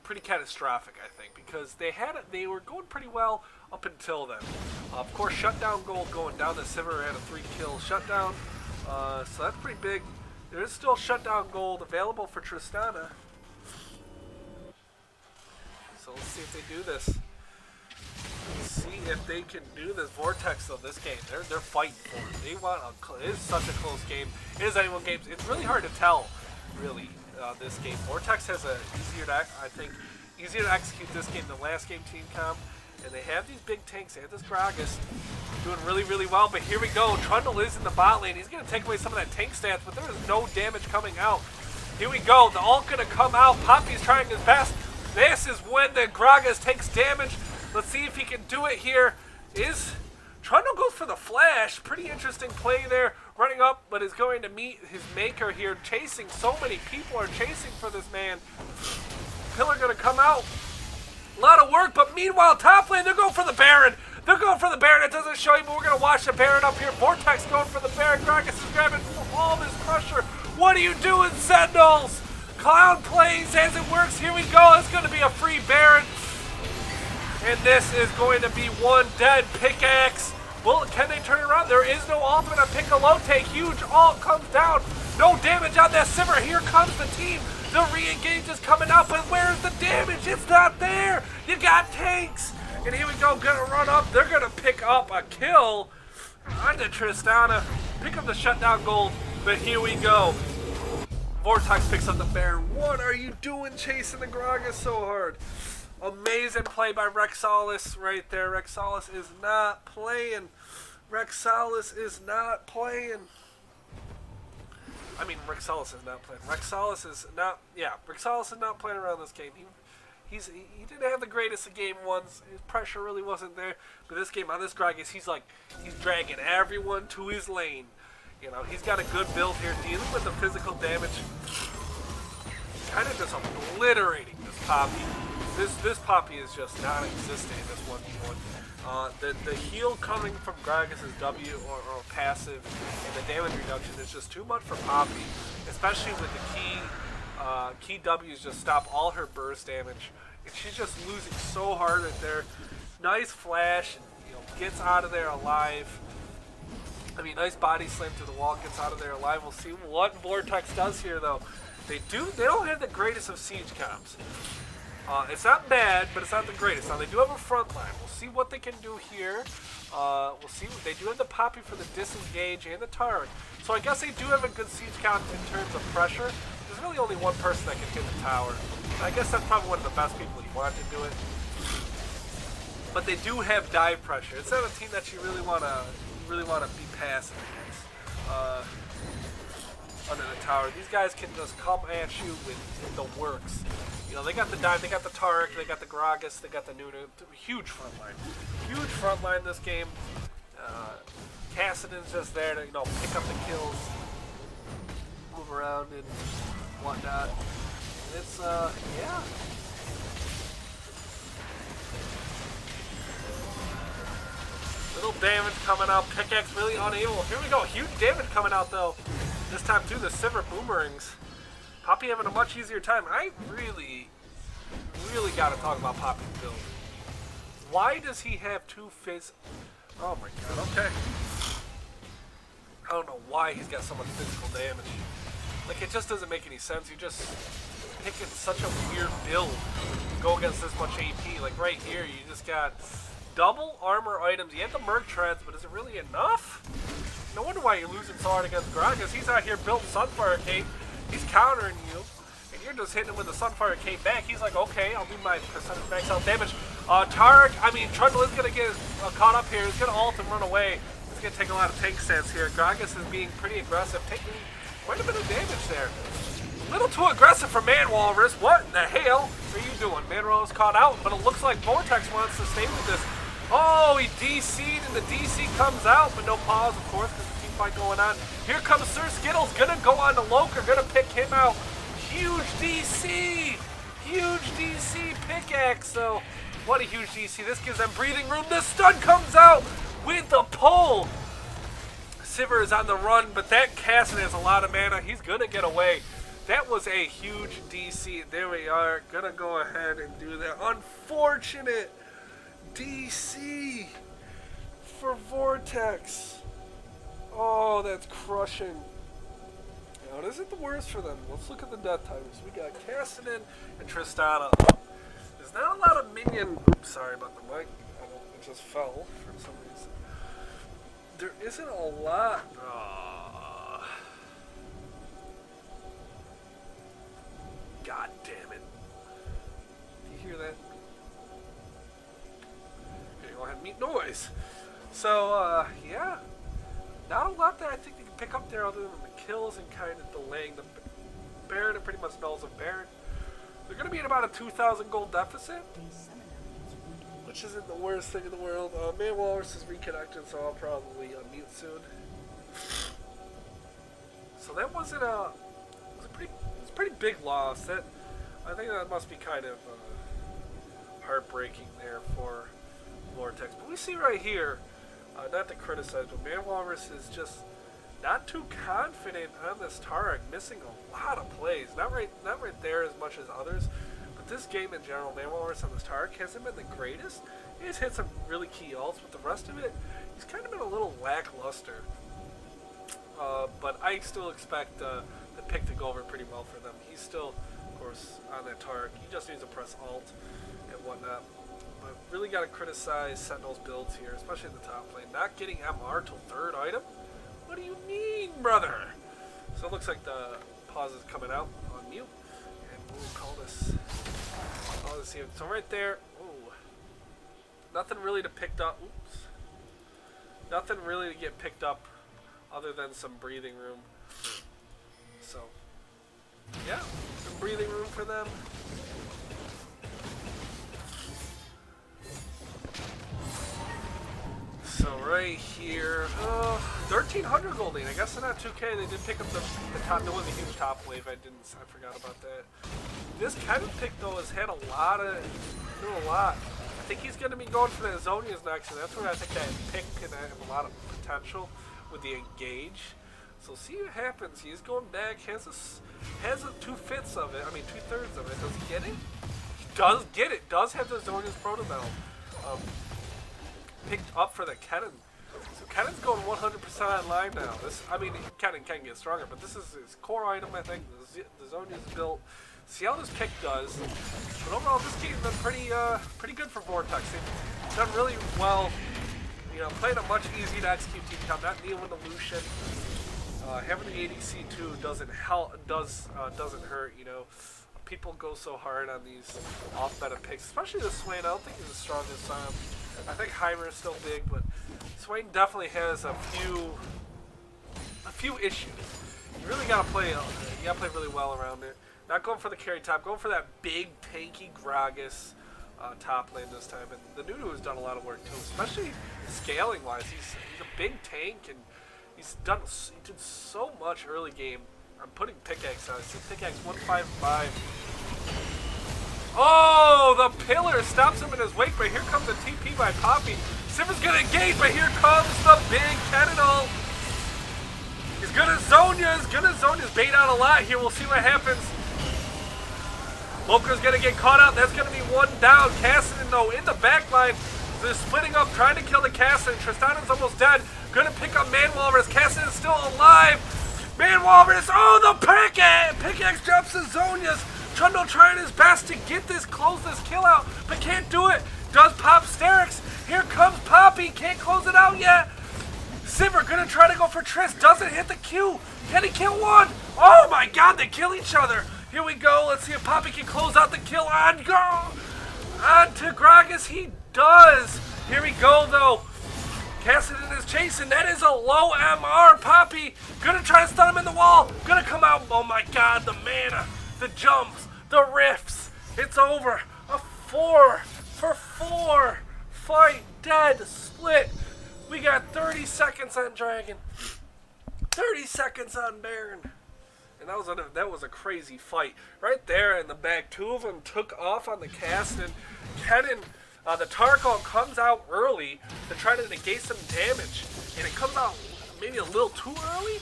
pretty catastrophic, I think, because they were going pretty well up until then. Of course, shutdown gold going down. The Sivir had a 3-kill shutdown, so that's pretty big. There is still shutdown gold available for Tristana. So let's see if they do this. See if they can do this. Vortex though, this game, they're fighting for it. They want it is such a close game. It is anyone games. It's really hard to tell, really, this game. Vortex has easier to execute this game than last game team comp. And they have these big tanks. They have this Gragas doing really, really well. But here we go. Trundle is in the bot lane. He's going to take away some of that tank stats, but there is no damage coming out. Here we go. The ult going to come out. Poppy's trying his best. This is when the Gragas takes damage. Let's see if he can do it here. Trundle goes for the flash. Pretty interesting play there. Running up, but is going to meet his maker here. Chasing. So many people are chasing for this man. Pillar going to come out. A lot of work, but meanwhile, top lane, they're going for the Baron. They're going for the Baron. It doesn't show you, but we're going to watch the Baron up here. Vortex going for the Baron. Gragas is grabbing all this pressure. What are you doing, Sentinels? Clown plays as it works. Here we go. It's going to be a free Baron. And this is going to be one dead pickaxe. Well, can they turn it around? There is no ultimate on Piccolote. Huge ult comes down. No damage on that Sivir. Here comes the team. The re-engage is coming out, but where's the damage? It's not there. You got tanks. And here we go. Gonna run up. They're going to pick up a kill on the Tristana. Pick up the shutdown gold. But here we go. Vortex picks up the Baron. What are you doing chasing the Gragas so hard? Amazing play by Rexalis right there. Rexalis is not playing. Rexalis is not playing. I mean, Rexalis is not playing. Rexalis is not playing around this game. He didn't have the greatest of game ones. His pressure really wasn't there. But this game, on this Gragas, he's dragging everyone to his lane. You know, he's got a good build here, dealing with the physical damage. Kind of just obliterating this Poppy. This Poppy is just non-existent in this 1v1. The heal coming from Gragas' W or passive and the damage reduction is just too much for Poppy, especially with the key W's just stop all her burst damage. And she's just losing so hard right there. Nice flash, and, gets out of there alive. I mean, nice body slam through the wall, gets out of there alive. We'll see what Vortex does here, though. They don't have the greatest of siege comps. It's not bad, but it's not the greatest. Now, they do have a front line. We'll see what they can do here. We'll see. They do have the Poppy for the disengage and the Tarek. So I guess they do have a good siege count in terms of pressure. There's really only one person that can hit the tower. I guess that's probably one of the best people you want to do it. But they do have dive pressure. It's not a team that you really want to be passive against. Under the tower, these guys can just come at you with the works. They got the dive, they got the Tarek, they got the Gragas, they got the Nunu. Huge front line. Huge front line this game. Kassadin's just there to pick up the kills, move around and whatnot. It's yeah. Little damage coming out. Pickaxe really unable. Here we go. Huge damage coming out though. This time through the Sivir boomerangs. Poppy having a much easier time. I really got to talk about Poppy's build. Why does he have two face? Oh my god, okay. I don't know why he's got so much physical damage. Like, it just doesn't make any sense. You're just picking such a weird build to go against this much AP. Like, right here, you just got double armor items. You have the Merc Treads, but is it really enough? No wonder why you're losing so hard against Gragas. He's out here built Sunfire Cape. He's countering you, and you're just hitting him with the Sunfire Cape back. He's like, okay, I'll do my percentage max out damage. Trundle is going to get caught up here. He's going to ult and run away. He's going to take a lot of tank sets here. Gragas is being pretty aggressive, taking quite a bit of damage there. A little too aggressive for Man Walrus. What in the hell are you doing? Man Walrus caught out, but it looks like Vortex wants to stay with this. Oh, he DC'd, and the DC comes out, but no pause, of course, because the team fight going on. Here comes Sir Skittles, gonna go on to Loker, gonna pick him out. Huge DC! Huge DC pickaxe, so what a huge DC. This gives them breathing room. The stun comes out with the pull. Sivir is on the run, but that Kassadin has a lot of mana. He's gonna get away. That was a huge DC. There we are, gonna go ahead and do that. Unfortunate DC for Vortex. Oh, that's crushing. Now, it isn't the worst for them. Let's look at the death timers. We got Kassadin and Tristana. There's not a lot of minion. Oops, sorry about the mic. It just fell for some reason. There isn't a lot. God damn it. Do you hear that? Go ahead and meet noise. So, yeah. Not a lot that I think they can pick up there other than the kills and kind of delaying the Baron. It pretty much smells of Baron. They're going to be be in about a 2,000 gold deficit, which isn't the worst thing in the world. Man Walrus is reconnected, so I'll probably unmute soon. So that wasn't a, it was a pretty big loss. That, I think that must be kind of heartbreaking there for Vortex. But we see right here, not to criticize, but Man Walrus is just not too confident on this Tarek, missing a lot of plays. Not right there as much as others, but this game in general, Man Walrus on this Tarek hasn't been the greatest. He's hit some really key ults, but the rest of it, he's kind of been a little lackluster. But I still expect the pick to go over pretty well for them. He's still, of course, on that Tarek. He just needs to press alt and whatnot. But really got to criticize Sentinels builds here, especially in the top lane. Not getting MR till third item? What do you mean, brother? So it looks like the pause is coming out on mute. And we'll call this here. So right there, ooh, nothing really to pick up. Oops. Nothing really to get picked up other than some breathing room. So, yeah, some breathing room for them. So right here, 1,300 gold lane. I guess they're not 2K. They did pick up the top. There was a huge top wave. I forgot about that. This Kevin pick though has had a lot. I think he's going to be going for the Zonias next, and that's where I think that pick can have a lot of potential with the engage. So see what happens. He's going back. Has a 2/5 of it. I mean 2/3 of it. Does he get it? He does get it. Does have the Zonias Proto Medal. Picked up for the Kennen. So Kennen's going 100% online now. Kennen can get stronger, but this is his core item, I think. The Zonia's built. See how this pick does. But overall, this game's been pretty good for Vortex. They've done really well. You know, playing a much easier to execute team count, not dealing with the Lucian. Having the ADC too doesn't hurt. You know, people go so hard on these off-meta picks, especially the Swain. I don't think he's the strongest. I think Heimer is still big, but Swain definitely has a few issues. You really gotta play. You gotta play really well around it. Not going for the carry top, going for that big tanky Gragas top lane this time. And the Nudu has done a lot of work too, especially scaling wise. He's a big tank, and he did so much early game. I'm putting pickaxe on. See pickaxe 155. Oh, the pillar stops him in his wake, but here comes a TP by Poppy. Sivers gonna engage, but here comes the big Sentinel. He's gonna Zonias bait out a lot here. We'll see what happens. Loka's gonna get caught out. That's gonna be one down. Cassidy, though, in the back line. They're splitting up, trying to kill the Cassidy. Tristanon's almost dead. Gonna pick up Man Walrus. Cassidy's still alive. Man Walrus, oh, the pickaxe! Pickaxe drops the Zonias. Trundle trying his best to close this kill out, but can't do it. Does pop Sterix. Here comes Poppy. Can't close it out yet. Sivir gonna try to go for Triss. Doesn't hit the Q. Can he kill one? Oh my god, they kill each other. Here we go. Let's see if Poppy can close out the kill. On to Gragas. He does. Here we go, though. Cassidy is chasing. That is a low MR. Poppy gonna try to stun him in the wall. Gonna come out. Oh my god, the mana, the jumps, the riffs. It's over. A 4-for-4 fight. Dead. Split. We got 30 seconds on Dragon. 30 seconds on Baron. And that was a crazy fight. Right there in the back, two of them took off on the cast, and Kennen, the Tarkon comes out early to try to negate some damage, and it comes out maybe a little too early.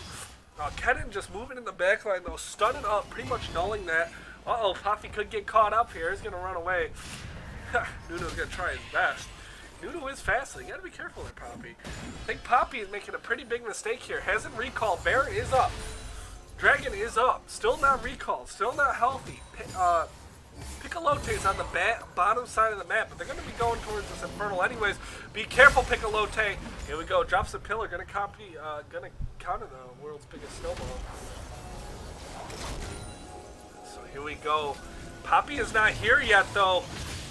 Kennen just moving in the back line, though, stunning up, pretty much nulling that. Uh-oh, Poppy could get caught up here. He's going to run away. Nuno's going to try his best. Nuno is fast, so you got to be careful there, Poppy. I think Poppy is making a pretty big mistake here. Hasn't recalled. Baron is up. Dragon is up. Still not recalled. Still not healthy. Piccolote's on the bottom side of the map, but they're going to be going towards this Infernal anyways. Be careful, Piccolote. Here we go. Drops the pillar. Going to counter the world's biggest snowball. So here we go. Poppy is not here yet, though.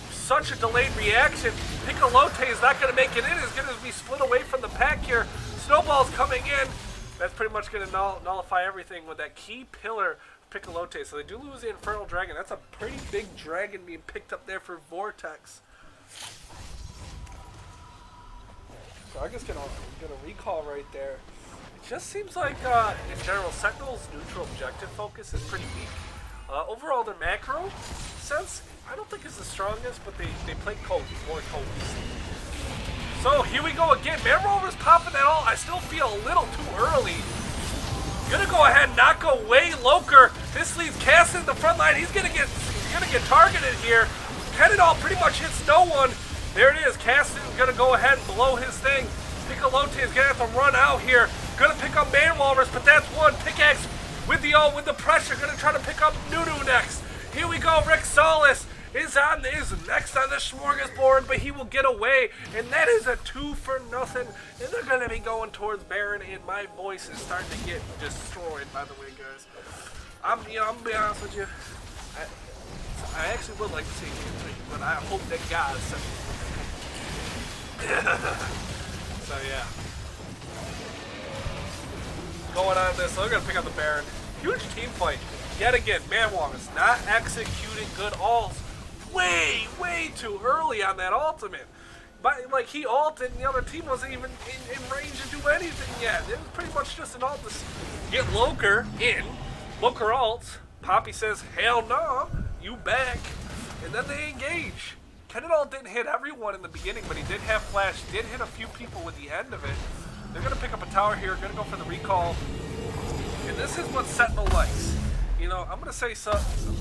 Such a delayed reaction. Piccolote is not going to make it in. It's going to be split away from the pack here. Snowball's coming in. That's pretty much going to nullify everything with that key pillar Piccolote. So they do lose the Infernal Dragon. That's a pretty big dragon being picked up there for Vortex. So I guess gonna recall right there. It just seems like in general Sentinels' neutral objective focus is pretty weak. Overall, their macro sense I don't think is the strongest, but they play more cohesive. So here we go again. Man Rover's popping that all. I still feel a little too early. Gonna go ahead and knock away Loker. This leaves Cass in the front line. He's gonna get targeted here. Cannonball pretty much hits no one. There it is. Cass is gonna go ahead and blow his thing. Piccolote is gonna have to run out here. Gonna pick up Man Walrus, but that's one. Pickaxe with the pressure. Gonna try to pick up Nunu next. Here we go. Rick Solis is next on the smorgasbord, but he will get away, and that is a 2 for nothing. And they're gonna be going towards Baron, and my voice is starting to get destroyed. By the way, guys, I'm gonna be honest with you. I actually would like to see gameplay, but I hope that God sends me. So yeah, going on this. So they're gonna pick up the Baron. Huge team fight yet again. Man Walrus not executing good ults. Way too early on that ultimate. But like he ulted and the other team wasn't even in range to do anything yet. It was pretty much just an ult to get Loker in. Loker ults. Poppy says, hell no, you back. And then they engage. Cannonball didn't hit everyone in the beginning, but he did have flash, did hit a few people with the end of it. They're gonna pick up a tower here, gonna go for the recall. And this is what Sentinel likes. You know, I'm gonna say so.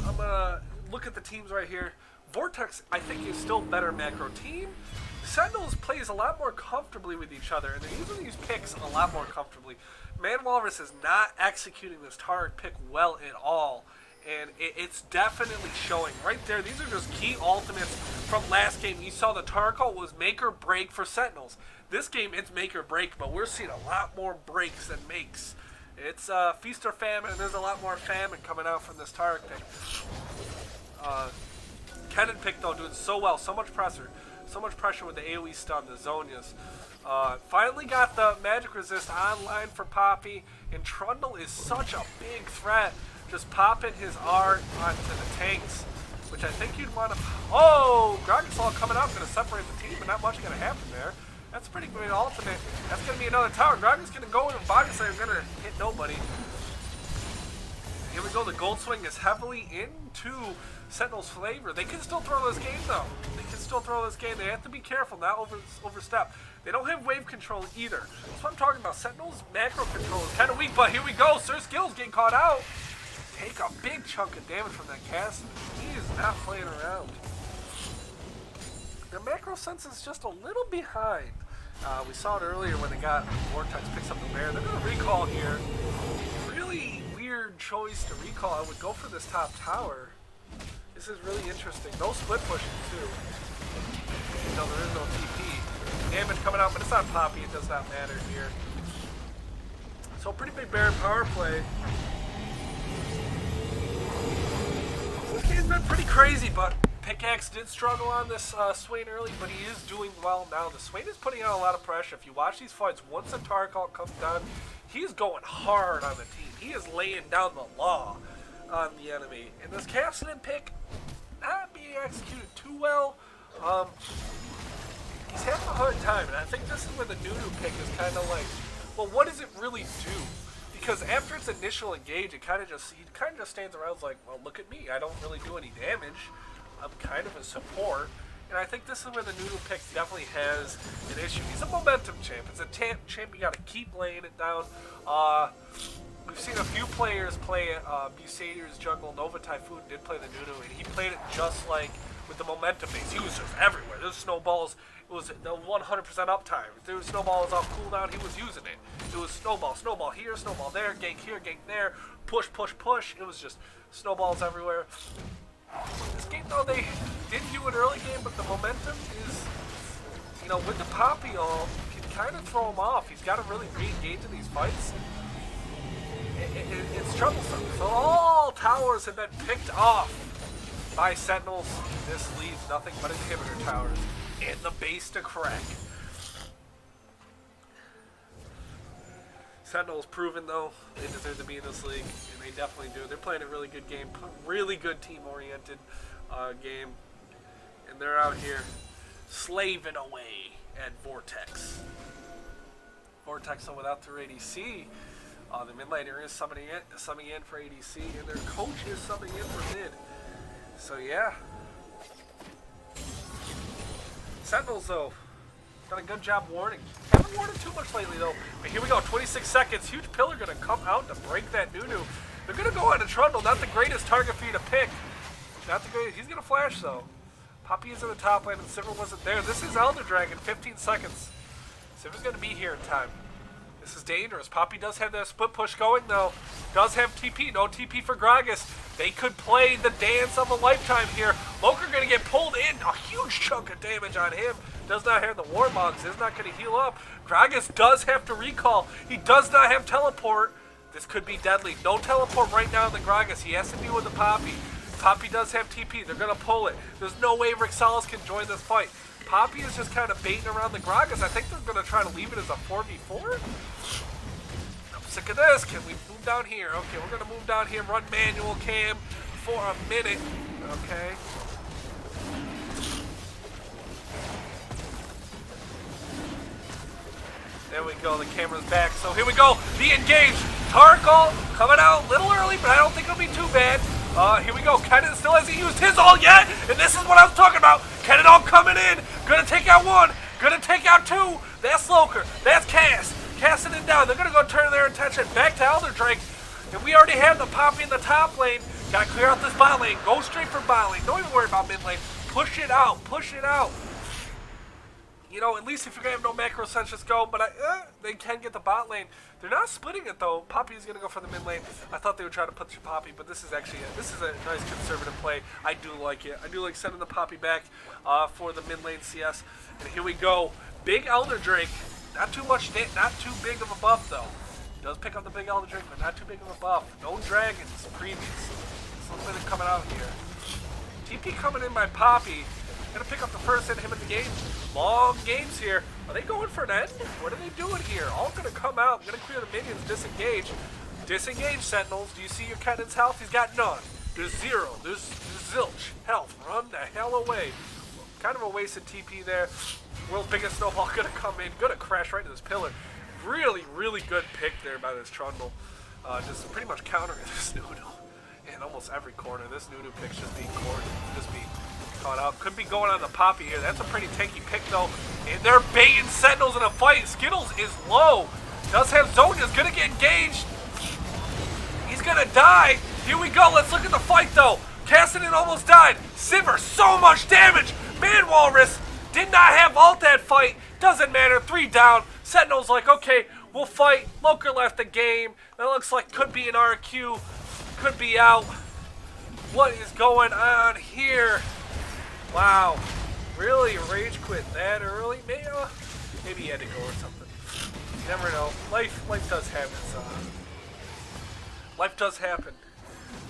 I'm gonna look at the teams right here. Vortex, I think, is still better macro team. Sentinels plays a lot more comfortably with each other, and they're using these picks a lot more comfortably. Man Walrus is not executing this Tarek pick well at all, and it's definitely showing right there. These are just key ultimates from last game. You saw the Tarek ult was make or break for Sentinels. This game, it's make or break, but we're seeing a lot more breaks than makes. It's feast or famine, and there's a lot more famine coming out from this Tarek thing. Kennen pick though doing so well, so much pressure with the AoE stun, the Zonias. Finally got the magic resist online for Poppy, and Trundle is such a big threat. Just popping his R onto the tanks, which I think you'd want to. Oh, Dragonslaw coming out, going to separate the team, but not much going to happen there. That's a pretty great ultimate. That's going to be another tower. Dragon's going to go in and Body Slam's going to hit nobody. Here we go. The Gold Swing is heavily into Sentinel's flavor. They can still throw this game, though. They can still throw this game. They have to be careful, not overstep. They don't have wave control either. That's what I'm talking about. Sentinel's macro control is kind of weak, but here we go. Sir Skills getting caught out. Take a big chunk of damage from that cast. He is not playing around. Their macro sense is just a little behind. We saw it earlier when they got Vortex picks up the bear. They're going to recall here. Really weird choice to recall. I would go for this top tower. This is really interesting. No split pushing too. No, there is no TP. Damage coming out, but it's not Poppy. It does not matter here. So pretty big Baron power play. This game's been pretty crazy, but Pickaxe did struggle on this Swain early, but he is doing well now. The Swain is putting out a lot of pressure. If you watch these fights, once the Tarek ult comes down, he's going hard on the team. He is laying down the law on the enemy. And this Captain pick not being executed too well. He's having a hard time, and I think this is where the Nunu pick is kind of like, well, what does it really do? Because after its initial engage, he kind of just stands around like, well, look at me. I don't really do any damage. I'm kind of a support. And I think this is where the Noodle pick definitely has an issue. He's a momentum champ. It's a champ you got to keep laying it down. We've seen a few players play Busadier's jungle. Nova Typhoon did play the Noodle, and he played it just like with the momentum base. He was just everywhere. There's snowballs. It was the 100% uptime. If there was snowballs off cooldown, he was using it. It was snowball here, snowball there, gank here, gank there, push. It was just snowballs everywhere. This game, though, they did do an early game, but the momentum is, you know, with the Poppy ult, can kind of throw him off. He's got to really re-engage in these fights. It's troublesome. So all towers have been picked off by Sentinels. This leaves nothing but inhibitor towers and the base to crack. Sentinels proven though they deserve to be in this league, and they definitely do. They're playing a really good game, really good team-oriented game, and they're out here slaving away at Vortex. Vortex without their ADC. The mid laner is summing in for ADC, and their coach is summing in for mid. So yeah, Sentinels though done a good job warning. Haven't warned too much lately though. But here we go, 26 seconds. Huge pillar gonna come out to break that Nunu. They're gonna go on a Trundle. Not the greatest target for you to pick. Not the greatest. He's gonna flash though. Poppy is in the top lane and Sivir wasn't there. This is Elder Dragon, 15 seconds. Sivir's gonna be here in time. This is dangerous. Poppy does have that split push going though. Does have TP. No TP for Gragas. They could play the dance of a lifetime here. Loker gonna get pulled in. A huge chunk of damage on him. Does not have the Warmogs. Is not gonna heal up. Gragas does have to recall. He does not have teleport. This could be deadly. No teleport right now in the Gragas. He has to deal with the Poppy. Poppy does have TP. They're gonna pull it. There's no way Rixalis can join this fight. Poppy is just kind of baiting around the Gragas. I think they're going to try to leave it as a 4v4. I'm sick of this. Can we move down here? Okay, we're going to move down here, run manual cam for a minute. Okay. There we go. The camera's back. So here we go. The engage. Tarkle coming out a little early, but I don't think it'll be too bad. Here we go. Kennen still hasn't used his ult yet, and this is what I was talking about. Kennen all coming in. Gonna take out one. Gonna take out two. That's Loker. That's Cass. Casting it down. They're gonna go turn their attention back to Elder Drake. And we already have the Poppy in the top lane. Gotta clear out this bot lane. Go straight for bot lane. Don't even worry about mid lane. Push it out. Push it out. You know, at least if you're going to have no macro sense, just go. But they can get the bot lane. They're not splitting it, though. Poppy is going to go for the mid lane. I thought they would try to put your Poppy, but this is actually this is a nice conservative play. I do like it. I do like sending the Poppy back for the mid lane CS. And here we go. Big Elder Drake. Not too much, not too big of a buff, though. He does pick up the big Elder Drake, but not too big of a buff. No dragons previous. It's a little bit coming out here. TP coming in by Poppy. Gonna pick up the first hit him in the game. Long games here. Are they going for an end? What are they doing here? All gonna come out. I'm gonna clear the minions. Disengage. Disengage, Sentinels. Do you see your Kennen's health? He's got none. There's zero. There's zilch health. Run the hell away. Kind of a wasted TP there. World's biggest snowball gonna come in. Gonna crash right into this pillar. Really, really good pick there by this Trundle. Just pretty much countering this Noodle. In almost every corner. This Noodle pick's just being cornered. Just being caught up. Could be going on the Poppy here. That's a pretty tanky pick though. And they're baiting Sentinels in a fight. Skittles is low. Does have Zonya's gonna get engaged. He's gonna die. Here we go. Let's look at the fight though. Cassidy almost died. Sivir, so much damage. Man Walrus did not have ult that fight. Doesn't matter. 3 down. Sentinel's like, okay, we'll fight. Loker left the game. That looks like could be an RQ. Could be out. What is going on here? Wow, really rage quit that early? Maybe he had to go or something. You never know. Life does happen. Life does happen.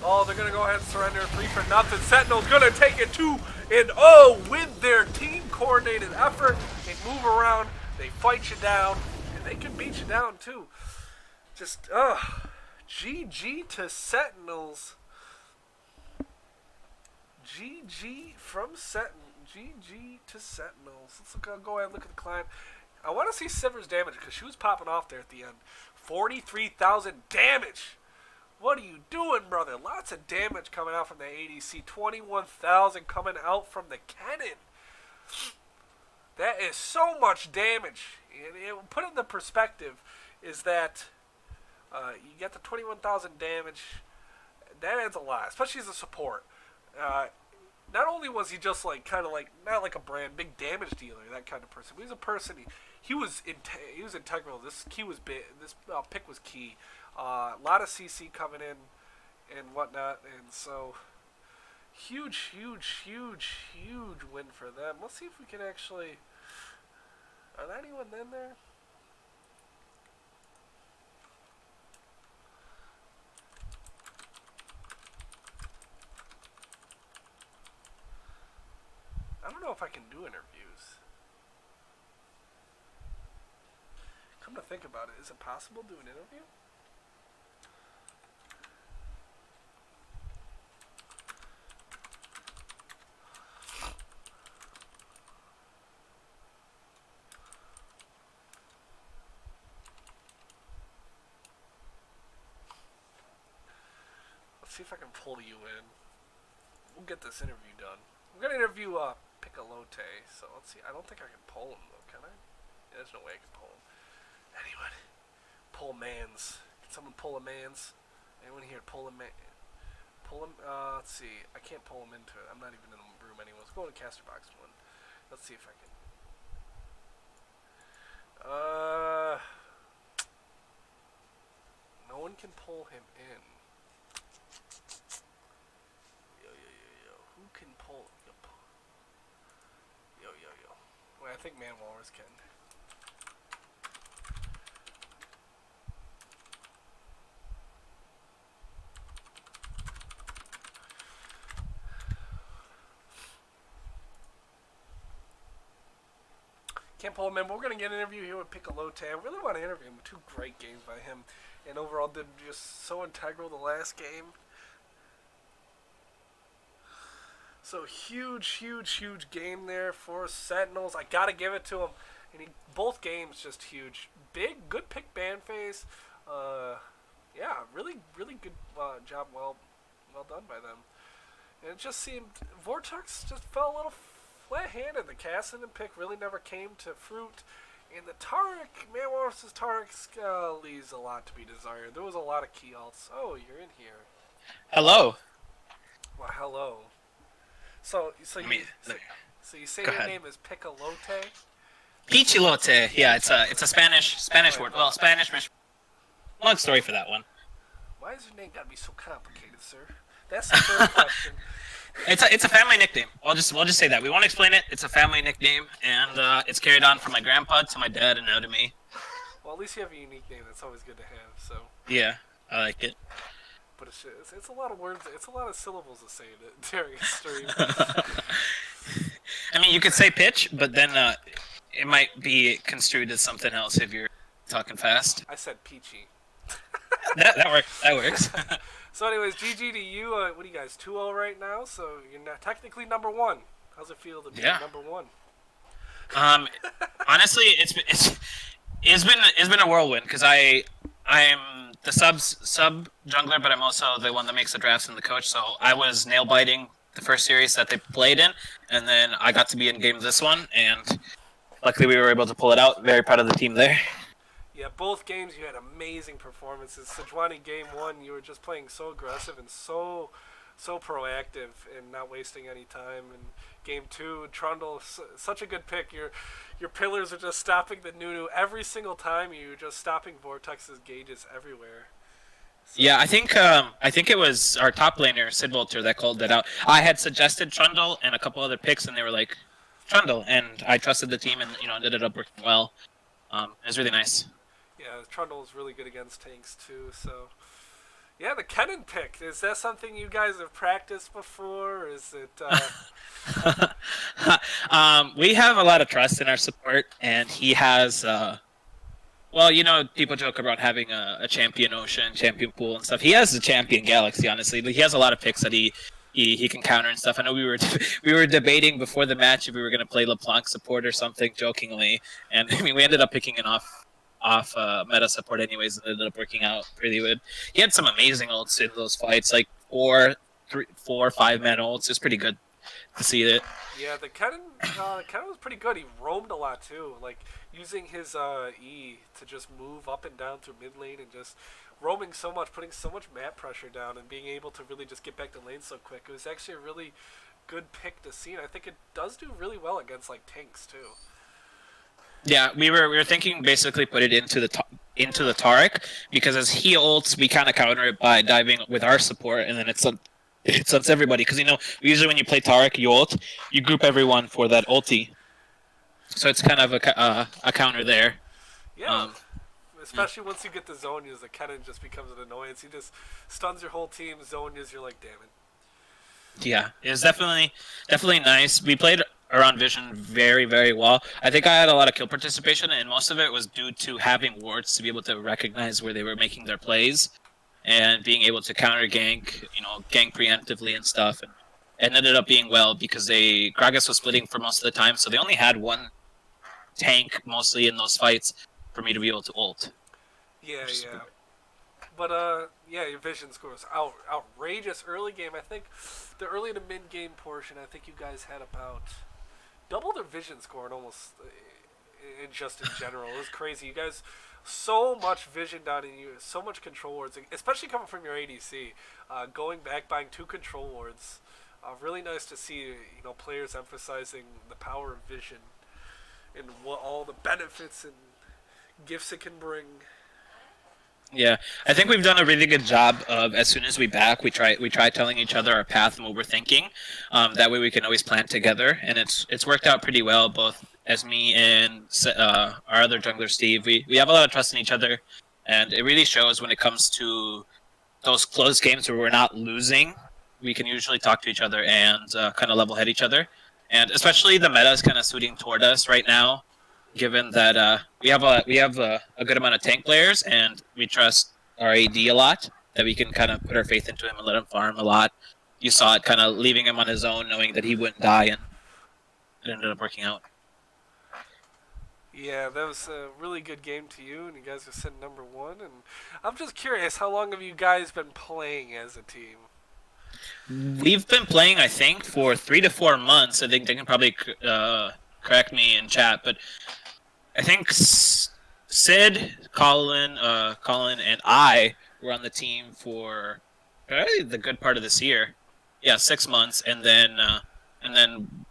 Oh, they're gonna go ahead and surrender 3 for nothing. Sentinel's gonna take it 2-0 with their team coordinated effort. They move around, they fight you down, and they can beat you down too. Just GG to Sentinels. GG from GG to Sentinels. Let's go ahead and look at the client. I want to see Sivir's damage because she was popping off there at the end. 43,000 damage. What are you doing, brother? Lots of damage coming out from the ADC. 21,000 coming out from the cannon. That is so much damage. And put it in the perspective is that you get the 21,000 damage. That adds a lot, especially as a support. Not only was he just like kind of like not like a brand big damage dealer, that kind of person, but he's a person. He was integral. This key was big. This pick was key. A lot of CC coming in and whatnot, and so huge win for them. Let's see if we can actually. Are there anyone in there? I don't know if I can do interviews. Come to think about it, is it possible to do an interview? Let's see if I can pull you in. We'll get this interview done. We're gonna interview Piccolote, so let's see. I don't think I can pull him though, can I? Yeah, there's no way I can pull him. Anyone? Pull Mans. Can someone pull a Mans? Anyone here pull a man? Pull him. Let's see. I can't pull him into it. I'm not even in the room anymore. Let's go to Caster Box 1. Let's see if I can. No one can pull him in. Yo. Who can pull? Yo. Well, I think Man Walrus can. Can't pull him in, but we're going to get an interview here with Piccolote. I really want to interview him. 2 great games by him. And overall did just so integral the last game. So huge game there for Sentinels. I got to give it to him. And both games just huge. Big, good pick ban phase. Yeah, really good job. Well done by them. And it just seemed Vortex just fell a little flat-handed. The Cassidy pick really never came to fruit. And the Taric, Man vs. Taric leaves a lot to be desired. There was a lot of key alts. Oh, you're in here. Hello. Well, hello. So you say your name is Piccolote? Pichilote. Yeah, it's a Spanish word. Well, Spanish. Long story for that one. Why is your name gotta be so complicated, sir? That's the third question. It's a family nickname. We'll just say that. We won't explain it. It's a family nickname, and it's carried on from my grandpa to my dad and now to me. Well, at least you have a unique name. That's always good to have. So. Yeah, I like it. But it's a lot of words. It's a lot of syllables to say during a stream. I mean, you could say pitch, but then it might be construed as something else if you're talking fast. I said peachy. That works. So anyways, GG to you. What are you guys, 2-0 right now? So you're not technically number 1. How's it feel to be number 1? Honestly, it's been a whirlwind because I'm the sub jungler, but I'm also the one that makes the drafts and the coach. So I was nail biting the first series that they played in, and then I got to be in game this one, and luckily we were able to pull it out. Very proud of the team there. Yeah, both games you had amazing performances. Sejuani game 1, you were just playing so aggressive and so proactive and not wasting any time. And game 2, Trundle, such a good pick. Your pillars are just stopping the Nunu every single time. You're just stopping Vortex's gauges everywhere. So. Yeah, I think it was our top laner, Sid Volter, that called that out. I had suggested Trundle and a couple other picks, and they were like, Trundle, and I trusted the team, and ended up working well. It was really nice. Yeah, Trundle is really good against tanks too. So, yeah, the Kennen pick, is that something you guys have practiced before? Or is it? We have a lot of trust in our support, and he has. Well, people joke about having a champion ocean, champion pool, and stuff. He has a champion galaxy, honestly. But he has a lot of picks that he can counter and stuff. I know we were debating before the match if we were going to play LeBlanc support or something, jokingly, and I mean we ended up picking it off meta support anyways, and it ended up working out pretty good. He had some amazing ults in those fights, like 4 or 5 man ults. It's pretty good to see it. Yeah, the Kennen was pretty good. He roamed a lot too, like using his E to just move up and down through mid lane and just roaming so much, putting so much map pressure down, and being able to really just get back to lane so quick. It was actually a really good pick to see, and I think it does do really well against like tanks too. Yeah, we were thinking basically put it into the Taric, because as he ults, we kind of counter it by diving with our support, and then it suns everybody. Because usually when you play Taric, you ult, you group everyone for that ulti, so it's kind of a counter there. Yeah, especially once you get the Zhonya's, the Kennen just becomes an annoyance. He just stuns your whole team. Zhonya's, you're like, damn it. Yeah, it was definitely nice. We played around vision very, very well. I think I had a lot of kill participation, and most of it was due to having wards to be able to recognize where they were making their plays and being able to counter gank, gank preemptively and stuff. And it ended up being well because Gragas was splitting for most of the time, so they only had one tank mostly in those fights for me to be able to ult. Yeah, yeah. But yeah, your vision score was outrageous early game. I think the early to mid game portion, I think you guys had about double their vision score and almost just in general. It was crazy. You guys so much vision down in you, so much control wards, especially coming from your ADC. Going back, buying 2 control wards. Really nice to see players emphasizing the power of vision and what all the benefits and gifts it can bring. Yeah, I think we've done a really good job of as soon as we back, we try telling each other our path and what we're thinking. That way we can always plan together, and it's worked out pretty well. Both as me and our other jungler Steve, we have a lot of trust in each other, and it really shows when it comes to those close games where we're not losing. We can usually talk to each other and kind of level head each other, and especially the meta is kind of suiting toward us right now, given that we have a good amount of tank players and we trust our AD a lot, that we can kind of put our faith into him and let him farm a lot. You saw it kind of leaving him on his own, knowing that he wouldn't die, and it ended up working out. Yeah, that was a really good game to you, and you guys are sitting number 1. And I'm just curious, how long have you guys been playing as a team? We've been playing, I think, for 3 to 4 months. I think they can probably correct me in chat, but I think Sid, Colin, and I were on the team for probably the good part of this year. Yeah, 6 months, and then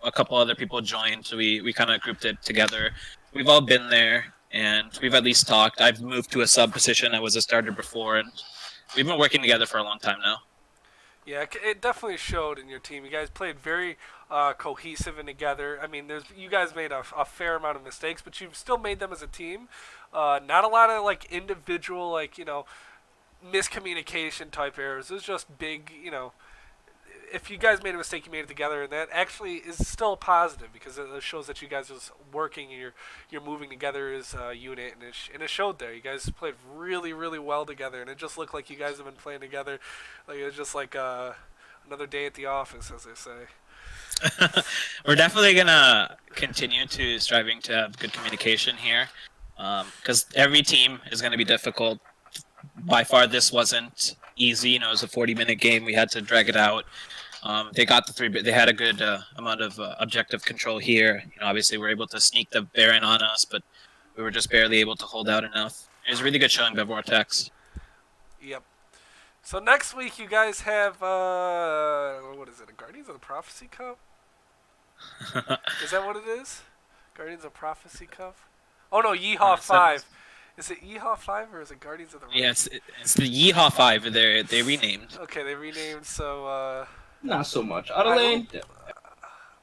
a couple other people joined, so we kind of grouped it together. We've all been there, and we've at least talked. I've moved to a sub position. I was a starter before, and we've been working together for a long time now. Yeah, it definitely showed in your team. You guys played very cohesive and together. I mean, you guys made a fair amount of mistakes, but you've still made them as a team. Not a lot of individual miscommunication type errors. It was just big. If you guys made a mistake, you made it together, and that actually is still a positive because it shows that you guys are working and you're moving together as a unit, and it showed there. You guys played really, really well together, and it just looked like you guys have been playing together. Like it was just like another day at the office, as they say. We're definitely gonna continue to striving to have good communication here, because every team is gonna be difficult. By far, this wasn't easy. It was a 40-minute game. We had to drag it out. They got the 3, but they had a good amount of objective control here. Obviously, we were able to sneak the Baron on us, but we were just barely able to hold out enough. It was a really good showing by Vortex. Yep. So next week you guys have what is it? A Guardians of the Prophecy Cup? Is that what it is? Guardians of Prophecy Cup? Oh no, Yeehaw 5. Is it Yeehaw 5 or is it Guardians of the Yeah, it's the Yeehaw 5. They renamed. Okay, they renamed, so not so much. Out of lane.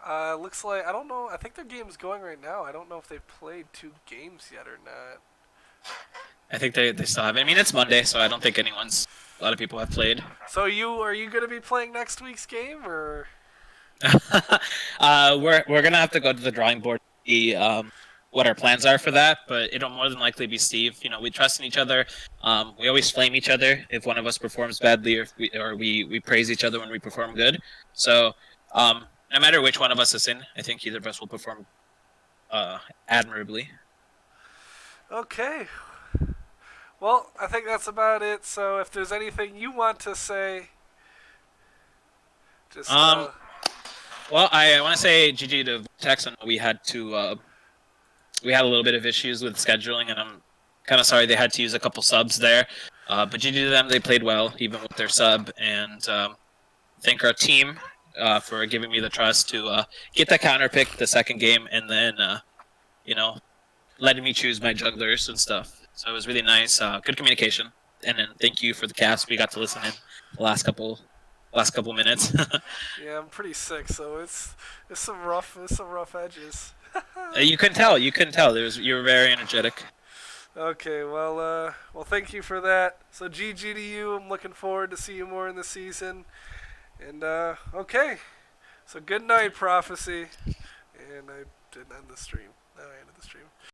looks like I don't know. I think their game's going right now. I don't know if they've played 2 games yet or not. I think they still have. I mean, it's Monday, so I don't think a lot of people have played. So are you going to be playing next week's game or? We're gonna have to go to the drawing board to see what our plans are for that, but it'll more than likely be Steve. We trust in each other. We always flame each other if one of us performs badly, or we praise each other when we perform good. So no matter which one of us is in, I think either of us will perform admirably. Okay. Well, I think that's about it. So if there's anything you want to say, just Well, I want to say GG to Vortex. I know we had a little bit of issues with scheduling, and I'm kind of sorry they had to use a couple subs there. But GG to them, they played well, even with their sub. And thank our team for giving me the trust to get that counter pick the second game, and then letting me choose my jugglers and stuff. So it was really nice, good communication. And then thank you for the cast. We got to listen in the last couple minutes. Yeah, I'm pretty sick, so it's some rough edges. You couldn't tell. You were very energetic. Okay, well, thank you for that. So GG to you. I'm looking forward to see you more in the season. And okay, so good night, Prophecy. And I didn't end the stream. Now I ended the stream.